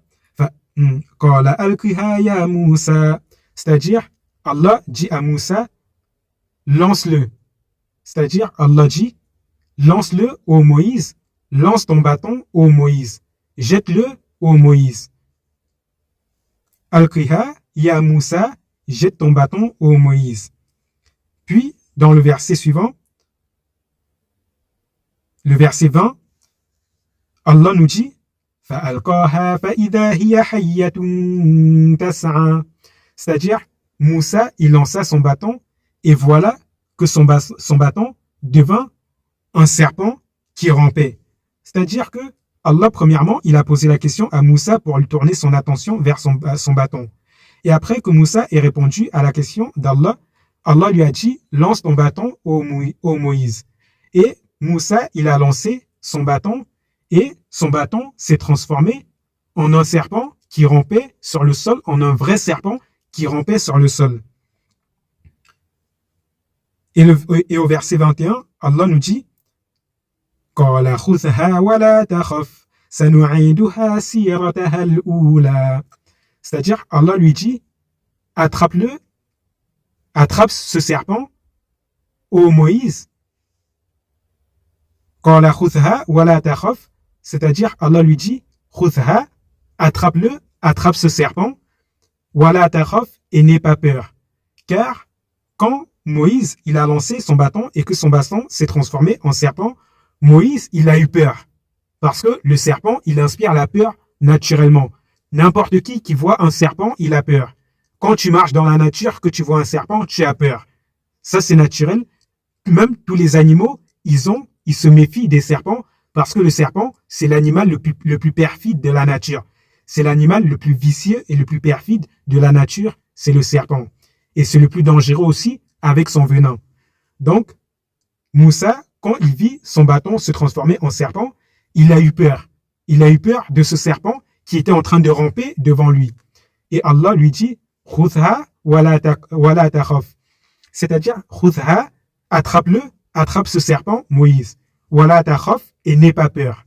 Qala Al-Qiha ya Moussa ». C'est-à-dire, Allah dit à Moussa « Lance-le ». C'est-à-dire, Allah dit « Lance-le ô Moïse, lance ton bâton ô Moïse, jette-le ô Moïse ». Al-Qiha ya Moussa, jette ton bâton ô Moïse. Puis, dans le verset suivant, le verset 20, Allah nous dit فَأَلْقَاهَا فَإِذَا هِيَ حَيَّةٌ تَسْعَى. C'est-à-dire, Moussa, il lança son bâton et voilà que son bâton devint un serpent qui rampait. C'est-à-dire que Allah, premièrement, il a posé la question à Moussa pour lui tourner son attention vers son bâton. Et après que Moussa ait répondu à la question d'Allah, Allah lui a dit « Lance ton bâton ô Moïse ». Et Moussa, il a lancé son bâton et son bâton s'est transformé en un serpent qui rampait sur le sol, en un vrai serpent qui rampait sur le sol. Et au verset 21, Allah nous dit قَالَ خُذْهَا وَلَا تَخَفْ سَنُعِيدُهَا سِيرَتَهَا الْأُولَى. C'est-à-dire, Allah lui dit, attrape-le, attrape ce serpent, ô Moïse. قَالَ خُذْهَا وَلَا تَخَفْ. C'est-à-dire, Allah lui dit, خُذْهَا, attrape-le, attrape ce serpent, وَلَا تَخَفْ, et n'aie pas peur. Car, quand Moïse, il a lancé son bâton et que son bâton s'est transformé en serpent, Moïse, il a eu peur. Parce que le serpent, il inspire la peur naturellement. N'importe qui voit un serpent, il a peur. Quand tu marches dans la nature, que tu vois un serpent, tu as peur. Ça, c'est naturel. Même tous les animaux, ils se méfient des serpents parce que le serpent, c'est l'animal le plus perfide de la nature. C'est l'animal le plus vicieux et le plus perfide de la nature, c'est le serpent. Et c'est le plus dangereux aussi avec son venin. Donc, Moussa, quand il vit son bâton se transformer en serpent, il a eu peur. Il a eu peur de ce serpent qui était en train de ramper devant lui. Et Allah lui dit, khudha wa la takhaf. C'est-à-dire, khudha, attrape-le, attrape ce serpent, Moïse. Wa la takhaf, et n'aie pas peur.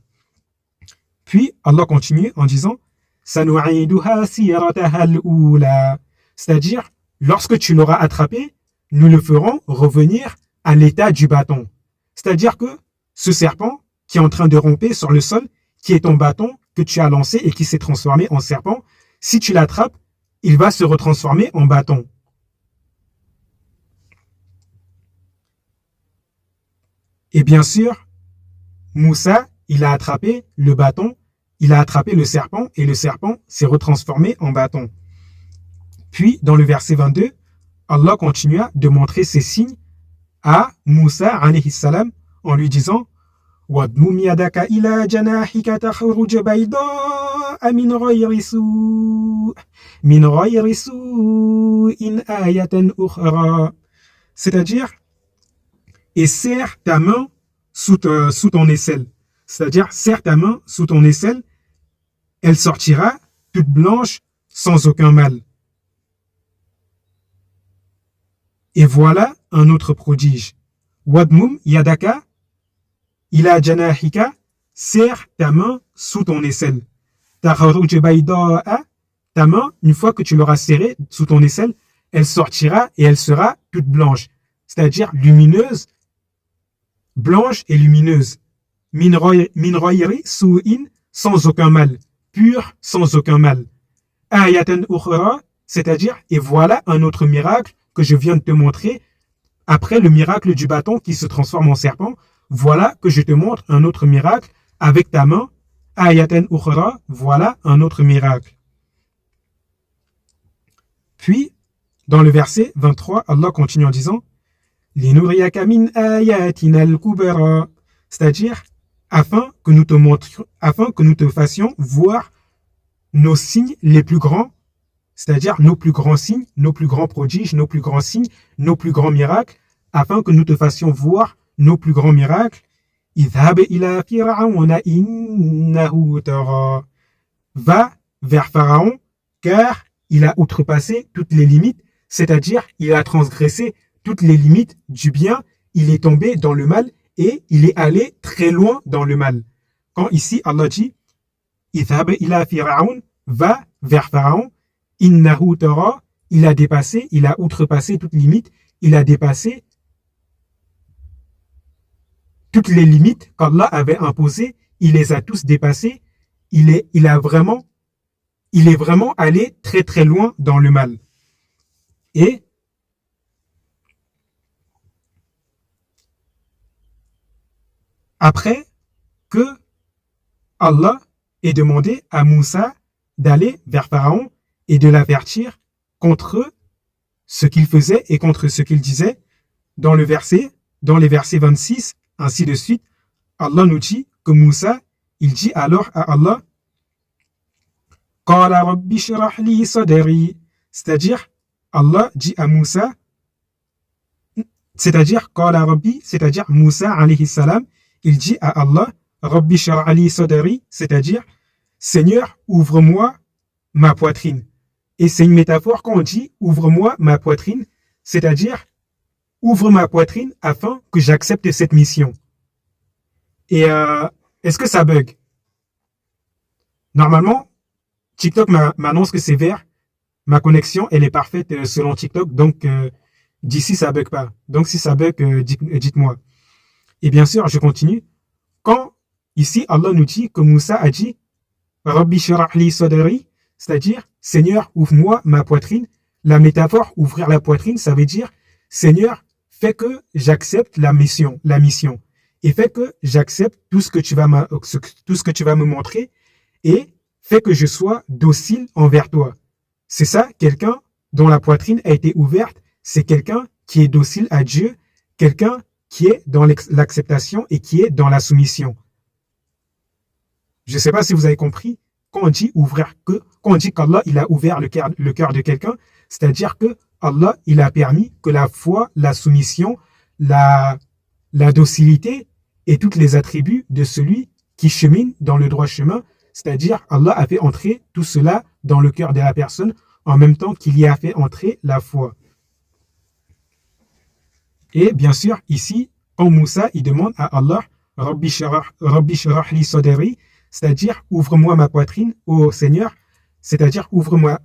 Puis, Allah continue en disant, sanu'iduha sirataha al-ula. C'est-à-dire, lorsque tu l'auras attrapé, nous le ferons revenir à l'état du bâton. C'est-à-dire que ce serpent qui est en train de ramper sur le sol, qui est ton bâton que tu as lancé et qui s'est transformé en serpent, si tu l'attrapes, il va se retransformer en bâton. Et bien sûr, Moussa, il a attrapé le bâton, il a attrapé le serpent et le serpent s'est retransformé en bâton. Puis, dans le verset 22, Allah continua de montrer ses signes à Moussa alayhi salam en lui disant وَاضْمُمْ يَدَكَ إِلَى جَنَاحِكَ تَخْرُجْ بَيْضَاءَ مِنْ غَيْرِ سُوءٍ آيَةً أُخْرَى. C'est-à-dire, et serre ta main sous ton aisselle. C'est-à-dire, serre ta main sous ton aisselle, elle sortira toute blanche sans aucun mal. Et voilà un autre prodige. Wadmum yadaka ila janahika, serre ta main sous ton aisselle. Taharuj bayda'a, ta main, une fois que tu l'auras serrée sous ton aisselle, elle sortira et elle sera toute blanche. C'est-à-dire lumineuse, blanche et lumineuse. Min royri su'in, sans aucun mal. Pure, sans aucun mal. Ayatan ukhra, c'est-à-dire, et voilà un autre miracle que je viens de te montrer, après le miracle du bâton qui se transforme en serpent, voilà que je te montre un autre miracle avec ta main. Ayatan ukhra, voilà un autre miracle. Puis, dans le verset 23, Allah continue en disant Linuriyaka min ayatina al-kubra, c'est-à-dire afin que nous te fassions voir nos signes les plus grands, c'est-à-dire nos plus grands signes, nos plus grands prodiges, nos plus grands signes, nos plus grands miracles, afin que nous te fassions voir nos plus grands miracles. Idhab ila fir'auna innahu tagha. Va vers Pharaon, car il a outrepassé toutes les limites, c'est-à-dire il a transgressé toutes les limites du bien, il est tombé dans le mal et il est allé très loin dans le mal. Quand ici Allah dit Idhab ila fir'aun, va vers Pharaon, innahu tagha, il a dépassé, il a outrepassé toutes limite, il a dépassé toutes les limites qu'Allah avait imposées, il les a tous dépassées, il est vraiment allé très très loin dans le mal. Et après que Allah ait demandé à Moussa d'aller vers Pharaon et de l'avertir contre ce qu'il faisait et contre ce qu'il disait, dans les versets 26, ainsi de suite, Allah nous dit que Moussa, il dit alors à Allah Qala rabbi shrah li sadri, c'est-à-dire Allah dit à Moussa, c'est-à-dire Qala rabbi, c'est-à-dire Moussa alayhi salam, il dit à Allah Rabbi shrah li sadri, c'est-à-dire Seigneur, ouvre-moi ma poitrine. Et c'est une métaphore quand on dit ouvre-moi ma poitrine, c'est-à-dire ouvre ma poitrine afin que j'accepte cette mission. Et est-ce que ça bug? Normalement, TikTok m'annonce que c'est vert. Ma connexion, elle est parfaite selon TikTok. Donc, d'ici, ça bug pas. Donc, si ça bug, dites-moi. Et bien sûr, je continue. Quand, ici, Allah nous dit que Moussa a dit Rabbi shrah li sadri, c'est-à-dire Seigneur, ouvre-moi ma poitrine. La métaphore ouvrir la poitrine, ça veut dire Seigneur, fais que j'accepte la mission, et fais que j'accepte tout ce que tu vas me montrer, et fais que je sois docile envers toi. C'est ça, quelqu'un dont la poitrine a été ouverte, c'est quelqu'un qui est docile à Dieu, quelqu'un qui est dans l'acceptation et qui est dans la soumission. Je ne sais pas si vous avez compris. Quand on dit qu'Allah il a ouvert le cœur de quelqu'un, c'est-à-dire que Allah il a permis que la foi, la soumission, la docilité et tous les attributs de celui qui chemine dans le droit chemin, c'est-à-dire Allah a fait entrer tout cela dans le cœur de la personne en même temps qu'il y a fait entrer la foi. Et bien sûr, ici, quand Moussa, il demande à Allah, Rabbi shrah li sadri, c'est-à-dire ouvre-moi ma poitrine, ô Seigneur, c'est-à-dire ouvre ma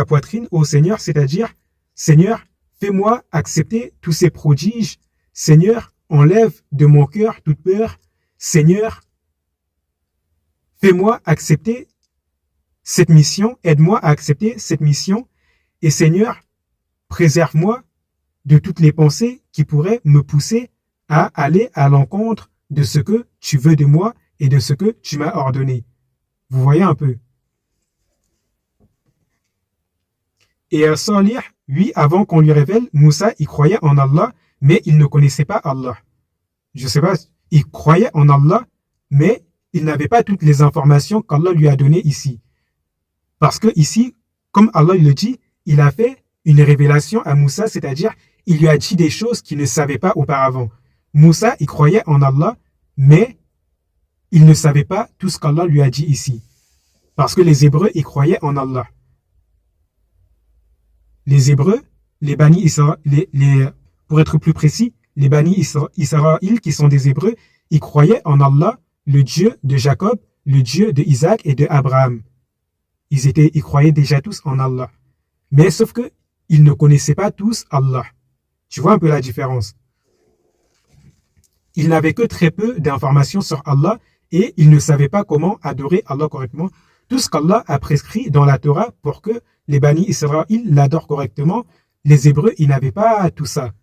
poitrine, ô Seigneur, c'est-à-dire Seigneur, fais-moi accepter tous ces prodiges, Seigneur, enlève de mon cœur toute peur, Seigneur, fais-moi accepter cette mission, aide-moi à accepter cette mission, et Seigneur, préserve-moi de toutes les pensées qui pourraient me pousser à aller à l'encontre de ce que tu veux de moi et de ce que tu m'as ordonné. Vous voyez un peu. Et Salih, lui, avant qu'on lui révèle, Moussa, il croyait en Allah, mais il ne connaissait pas Allah. Je sais pas, il croyait en Allah, mais il n'avait pas toutes les informations qu'Allah lui a données ici. Parce que ici, comme Allah le dit, il a fait une révélation à Moussa, c'est-à-dire il lui a dit des choses qu'il ne savait pas auparavant. Moussa, il croyait en Allah, mais il ne savait pas tout ce qu'Allah lui a dit ici. Parce que les Hébreux, ils croyaient en Allah. Les Hébreux, les Bani Israël, pour être plus précis, les Bani Israël qui sont des Hébreux, ils croyaient en Allah, le Dieu de Jacob, le Dieu de Isaac et de Abraham. Ils croyaient déjà tous en Allah. Mais sauf que ils ne connaissaient pas tous Allah. Tu vois un peu la différence. Ils n'avaient que très peu d'informations sur Allah et ils ne savaient pas comment adorer Allah correctement. Tout ce qu'Allah a prescrit dans la Torah pour que les Bani Israël l'adorent correctement, les Hébreux, ils n'avaient pas tout ça.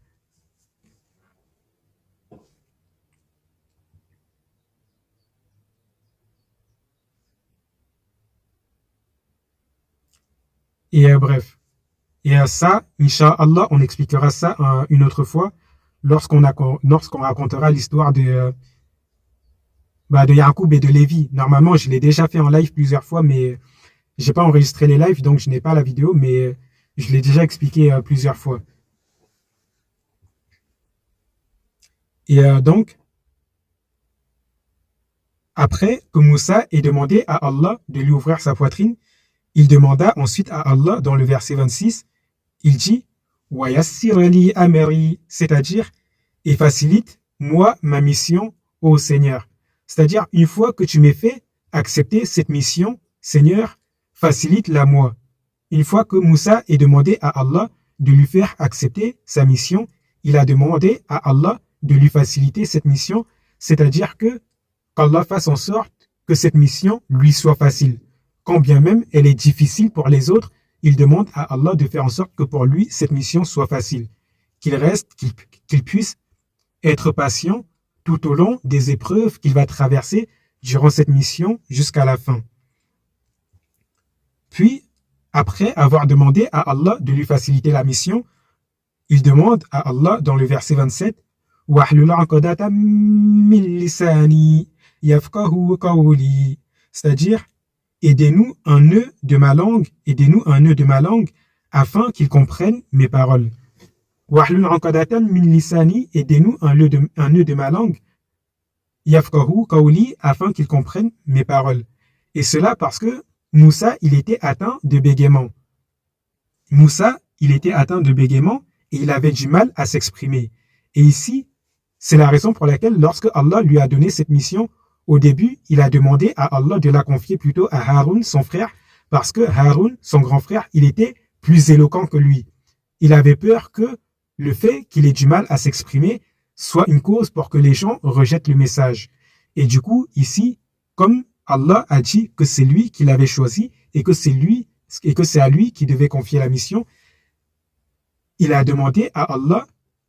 Et bref. Et ça, Inch'Allah, on expliquera ça une autre fois lorsqu'on racontera l'histoire de Yacoub et de Lévi. Normalement, je l'ai déjà fait en live plusieurs fois, mais j'ai pas enregistré les lives, donc je n'ai pas la vidéo, mais je l'ai déjà expliqué plusieurs fois. Et donc, après que Moussa ait demandé à Allah de lui ouvrir sa poitrine, il demanda ensuite à Allah, dans le verset 26, il dit « Wa yassir li amri », c'est-à-dire « et facilite moi ma mission, ô Seigneur ». C'est-à-dire, une fois que tu m'as fait accepter cette mission, Seigneur, facilite-la moi. Une fois que Moussa ait demandé à Allah de lui faire accepter sa mission, il a demandé à Allah de lui faciliter cette mission, c'est-à-dire qu'Allah fasse en sorte que cette mission lui soit facile. Quand bien même elle est difficile pour les autres, il demande à Allah de faire en sorte que pour lui, cette mission soit facile. Qu'il puisse être patient tout au long des épreuves qu'il va traverser durant cette mission jusqu'à la fin. Puis, après avoir demandé à Allah de lui faciliter la mission, il demande à Allah dans le verset 27 « Wahlul 'uqdatan min lisani yafqahu qawli » c'est-à-dire aidez-nous un nœud de ma langue, afin qu'il comprenne mes paroles. Wahlul 'uqdatan min lisani, aidez-nous un nœud de ma langue, yafqahu qawli, afin qu'il comprenne mes paroles. Et cela parce que Moussa, il était atteint de bégaiement. Moussa, il était atteint de bégaiement et il avait du mal à s'exprimer. Et ici, c'est la raison pour laquelle lorsque Allah lui a donné cette mission, au début, il a demandé à Allah de la confier plutôt à Haroun, son frère, parce que Haroun, son grand frère, il était plus éloquent que lui. Il avait peur que le fait qu'il ait du mal à s'exprimer soit une cause pour que les gens rejettent le message. Et du coup, ici, comme Allah a dit que c'est lui qui l'avait choisi et que c'est à lui qui devait confier la mission, il a demandé à Allah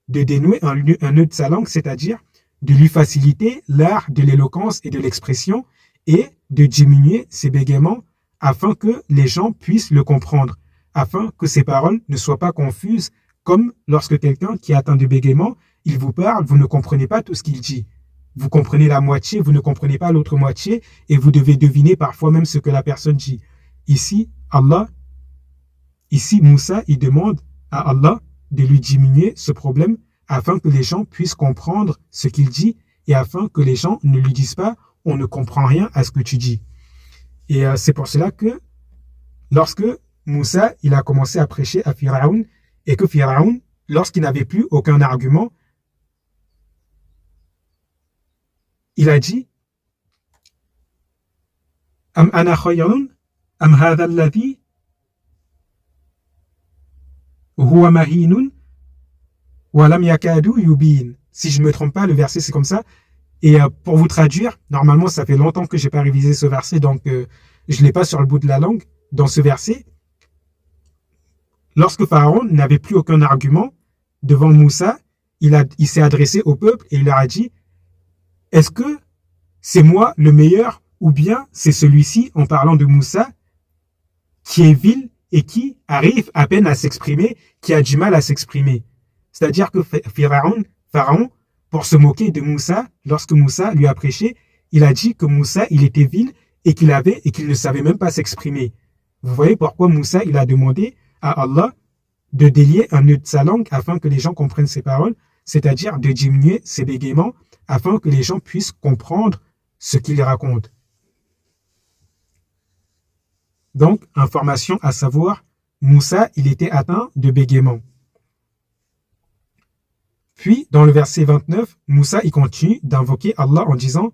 de dénouer un nœud de sa langue, c'est-à-dire de lui faciliter l'art de l'éloquence et de l'expression et de diminuer ses bégaiements afin que les gens puissent le comprendre, afin que ses paroles ne soient pas confuses, comme lorsque quelqu'un qui est atteint de bégaiement, il vous parle, vous ne comprenez pas tout ce qu'il dit. Vous comprenez la moitié, vous ne comprenez pas l'autre moitié et vous devez deviner parfois même ce que la personne dit. Ici, Moussa, il demande à Allah de lui diminuer ce problème afin que les gens puissent comprendre ce qu'il dit et afin que les gens ne lui disent pas « on ne comprend rien à ce que tu dis ». Et c'est pour cela que lorsque Moussa, il a commencé à prêcher à Pharaon et que Pharaon, lorsqu'il n'avait plus aucun argument, il a dit Am ana khayrun am hadha alladhi huwa mahinun wa lam yakadu yubin. Si je ne me trompe pas, le verset c'est comme ça. Et pour vous traduire, normalement ça fait longtemps que je n'ai pas révisé ce verset, donc je ne l'ai pas sur le bout de la langue. Dans ce verset, lorsque Pharaon n'avait plus aucun argument devant Moussa, il s'est adressé au peuple et il leur a dit est-ce que c'est moi le meilleur ou bien c'est celui-ci, en parlant de Moussa, qui est vil et qui arrive à peine à s'exprimer, qui a du mal à s'exprimer. C'est-à-dire que Pharaon, pour se moquer de Moussa, lorsque Moussa lui a prêché, il a dit que Moussa, il était vil et qu'il ne savait même pas s'exprimer. Vous voyez pourquoi Moussa, il a demandé à Allah de délier un nœud de sa langue afin que les gens comprennent ses paroles, c'est-à-dire de diminuer ses bégaiements afin que les gens puissent comprendre ce qu'il raconte. Donc, information à savoir, Moussa, il était atteint de bégaiement. Puis, dans le verset 29, Moussa, il continue d'invoquer Allah en disant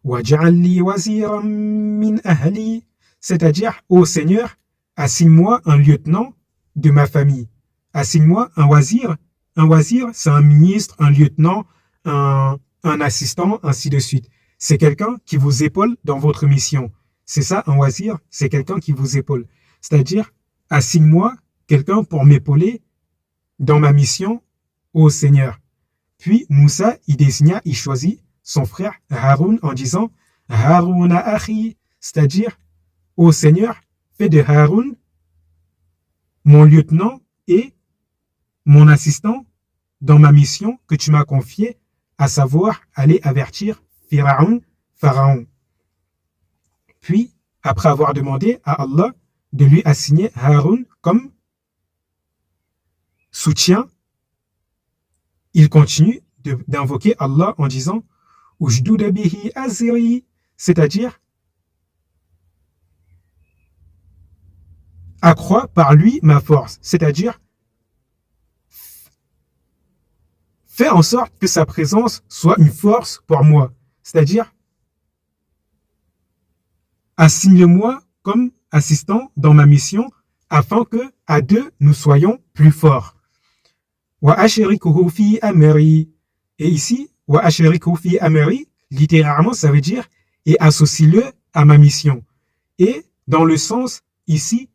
وَجَعَلْ لِي وَزِيرًا مِّنْ أَهْلِي, c'est-à-dire, ô Seigneur, assigne-moi un lieutenant de ma famille. Assigne-moi un wazir. Un wazir, c'est un ministre, un lieutenant, un assistant, ainsi de suite. C'est quelqu'un qui vous épaule dans votre mission. C'est ça, un wazir, c'est quelqu'un qui vous épaule. C'est-à-dire, assigne-moi quelqu'un pour m'épauler dans ma mission, ô Seigneur. Puis Moussa, il choisit son frère Haroun en disant Harouna Akhi, c'est-à-dire, ô Seigneur, fais de Haroun mon lieutenant et mon assistant dans ma mission que tu m'as confiée, à savoir aller avertir Pharaon. Puis, après avoir demandé à Allah de lui assigner Haroun comme soutien, il continue d'invoquer Allah en disant Ujdud bihi azri, c'est-à-dire accroît par lui ma force, c'est-à-dire fais en sorte que sa présence soit une force pour moi, c'est-à-dire assigne-le-moi comme assistant dans ma mission afin que à deux nous soyons plus forts. Wa ashrikuhu fi amri, et ici wa ashrikuhu fi amri, littéralement ça veut dire et associe-le à ma mission. Et dans le sens ici,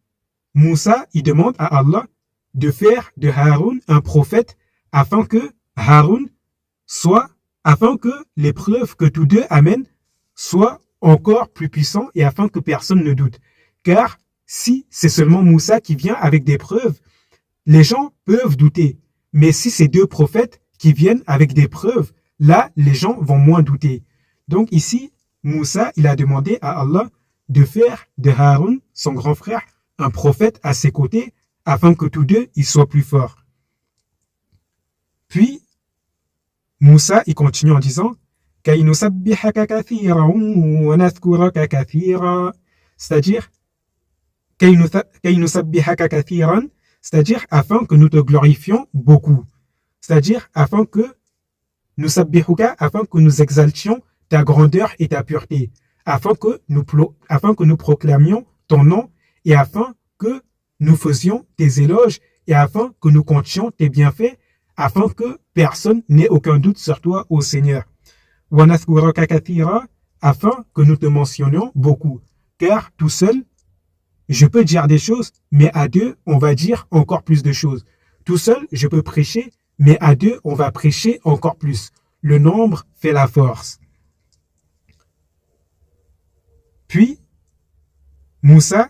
Moussa, il demande à Allah de faire de Haroun un prophète afin que les preuves que tous deux amènent soient encore plus puissants et afin que personne ne doute. Car si c'est seulement Moussa qui vient avec des preuves, les gens peuvent douter. Mais si c'est deux prophètes qui viennent avec des preuves, là, les gens vont moins douter. Donc ici, Moussa, il a demandé à Allah de faire de Haroun, son grand frère, un prophète à ses côtés, afin que tous deux, ils soient plus forts. Puis, Moussa, il continue en disant c'est-à-dire c'est-à-dire afin que nous te glorifions beaucoup, c'est-à-dire afin que nous exaltions ta grandeur et ta pureté, afin que nous proclamions ton nom et afin que nous faisions tes éloges et afin que nous comptions tes bienfaits, afin que personne n'ait aucun doute sur toi, ô Seigneur. Afin que nous te mentionnions beaucoup, car tout seul, je peux dire des choses, mais à deux, on va dire encore plus de choses. Tout seul, je peux prêcher, mais à deux, on va prêcher encore plus. Le nombre fait la force. Puis, Moussa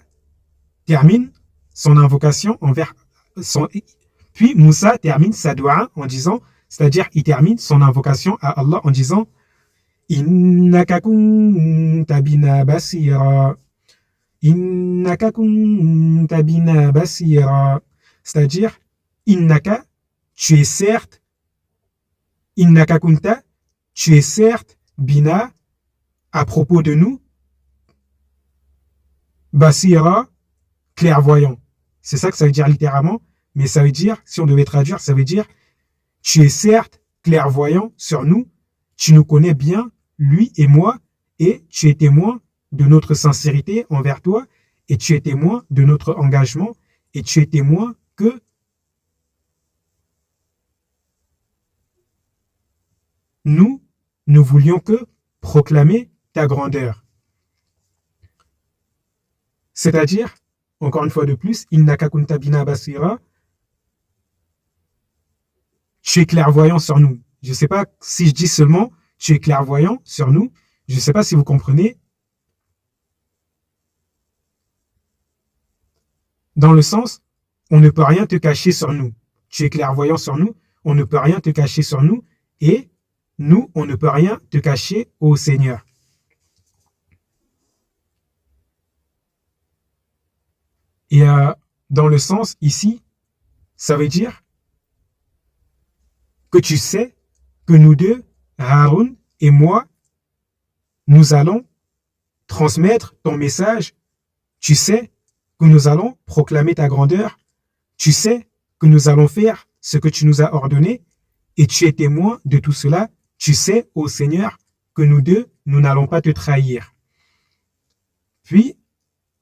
termine son invocation Puis Moussa termine sa doua en disant, c'est-à-dire il termine son invocation à Allah en disant Innaka kunta bina basira. Innaka kunta bina basira. C'est-à-dire, Innaka, tu es certes, Innaka kunta, tu es certes, bina, à propos de nous, basira, clairvoyant. C'est ça que ça veut dire littéralement, mais ça veut dire, si on devait traduire, ça veut dire tu es certes clairvoyant sur nous, tu nous connais bien, lui et moi, et tu es témoin de notre sincérité envers toi, et tu es témoin de notre engagement, et tu es témoin que nous ne voulions que proclamer ta grandeur. C'est-à-dire, encore une fois de plus, innaka kunta bina basira, tu es clairvoyant sur nous. Je ne sais pas si je dis seulement tu es clairvoyant sur nous, je ne sais pas si vous comprenez, dans le sens, on ne peut rien te cacher sur nous. Tu es clairvoyant sur nous, on ne peut rien te cacher sur nous, et nous, on ne peut rien te cacher au Seigneur. Et dans le sens ici, ça veut dire que tu sais que nous deux, Haroun et moi, nous allons transmettre ton message. Tu sais que nous allons proclamer ta grandeur. Tu sais que nous allons faire ce que tu nous as ordonné. Et tu es témoin de tout cela. Tu sais, ô Seigneur, que nous deux, nous n'allons pas te trahir. Puis,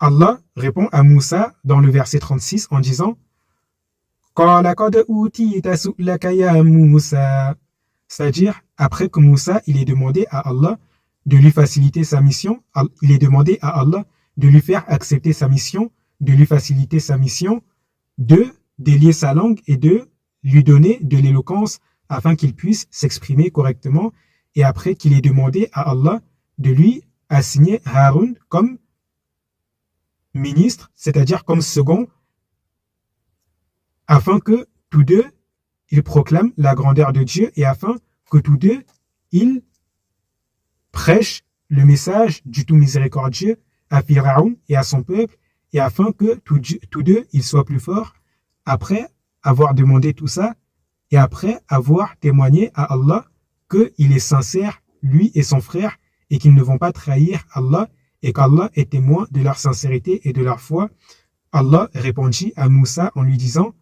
Allah répond à Moussa dans le verset 36 en disant c'est-à-dire, après que Moussa, il est demandé à Allah de lui faciliter sa mission, il est demandé à Allah de lui faire accepter sa mission, de lui faciliter sa mission, de délier sa langue et de lui donner de l'éloquence afin qu'il puisse s'exprimer correctement, et après qu'il ait demandé à Allah de lui assigner Haroun comme ministre, c'est-à-dire comme second, afin que tous deux, ils proclament la grandeur de Dieu et afin que tous deux, ils prêchent le message du tout miséricordieux à Pharaon et à son peuple, et afin que tous deux, ils soient plus forts après avoir demandé tout ça et après avoir témoigné à Allah qu'il est sincère, lui et son frère, et qu'ils ne vont pas trahir Allah et qu'Allah est témoin de leur sincérité et de leur foi. Allah répondit à Moussa en lui disant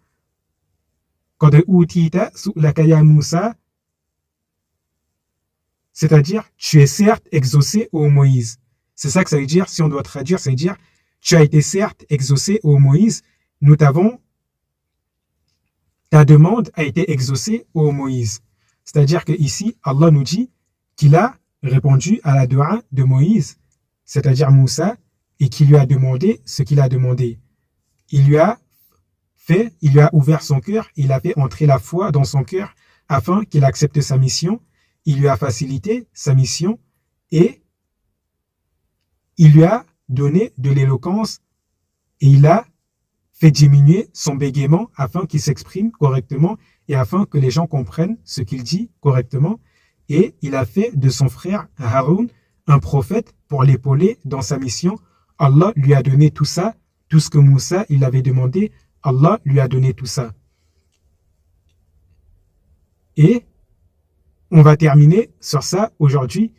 c'est-à-dire, tu es certes exaucé, ô Moïse. C'est ça que ça veut dire, si on doit traduire, ça veut dire, tu as été certes exaucé, ô Moïse, ta demande a été exaucée, ô Moïse. C'est-à-dire que ici, Allah nous dit qu'il a répondu à la dua de Moïse, c'est-à-dire Moussa, et qu'il lui a demandé ce qu'il a demandé. Il lui a ouvert son cœur, il a fait entrer la foi dans son cœur afin qu'il accepte sa mission. Il lui a facilité sa mission et il lui a donné de l'éloquence et il a fait diminuer son bégaiement afin qu'il s'exprime correctement et afin que les gens comprennent ce qu'il dit correctement. Et il a fait de son frère Haroun un prophète pour l'épauler dans sa mission. Allah lui a donné tout ça, tout ce que Moussa il avait demandé, Allah lui a donné tout ça. Et on va terminer sur ça aujourd'hui,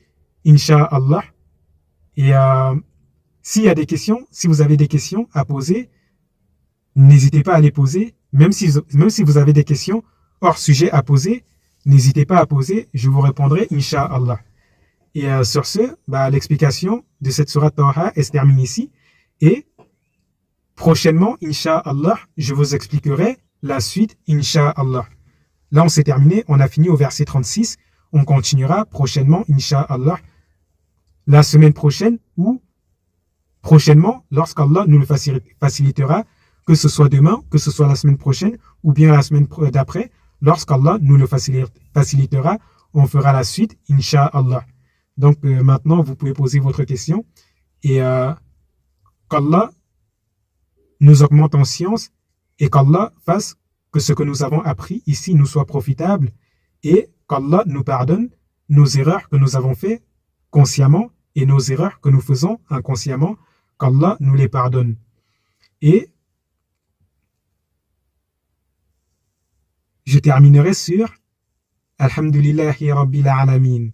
Inch'Allah. Et s'il y a des questions, si vous avez des questions à poser, n'hésitez pas à les poser. Même si vous avez des questions hors sujet à poser, n'hésitez pas à poser, je vous répondrai, Inch'Allah. Et sur ce, l'explication de cette sourate Taha, elle se termine ici. Et prochainement, Inch'Allah, je vous expliquerai la suite, Inch'Allah. Là, on s'est terminé, on a fini au verset 36. On continuera prochainement, Inch'Allah, la semaine prochaine ou prochainement, lorsqu'Allah nous le facilitera, que ce soit demain, que ce soit la semaine prochaine ou bien la semaine d'après, lorsqu'Allah nous le facilitera, on fera la suite, Inch'Allah. Donc maintenant, vous pouvez poser votre question et qu'Allah nous augmente en science et qu'Allah fasse que ce que nous avons appris ici nous soit profitable et qu'Allah nous pardonne nos erreurs que nous avons faites consciemment et nos erreurs que nous faisons inconsciemment, qu'Allah nous les pardonne. Et je terminerai sur Alhamdulillahi Rabbil Alamin.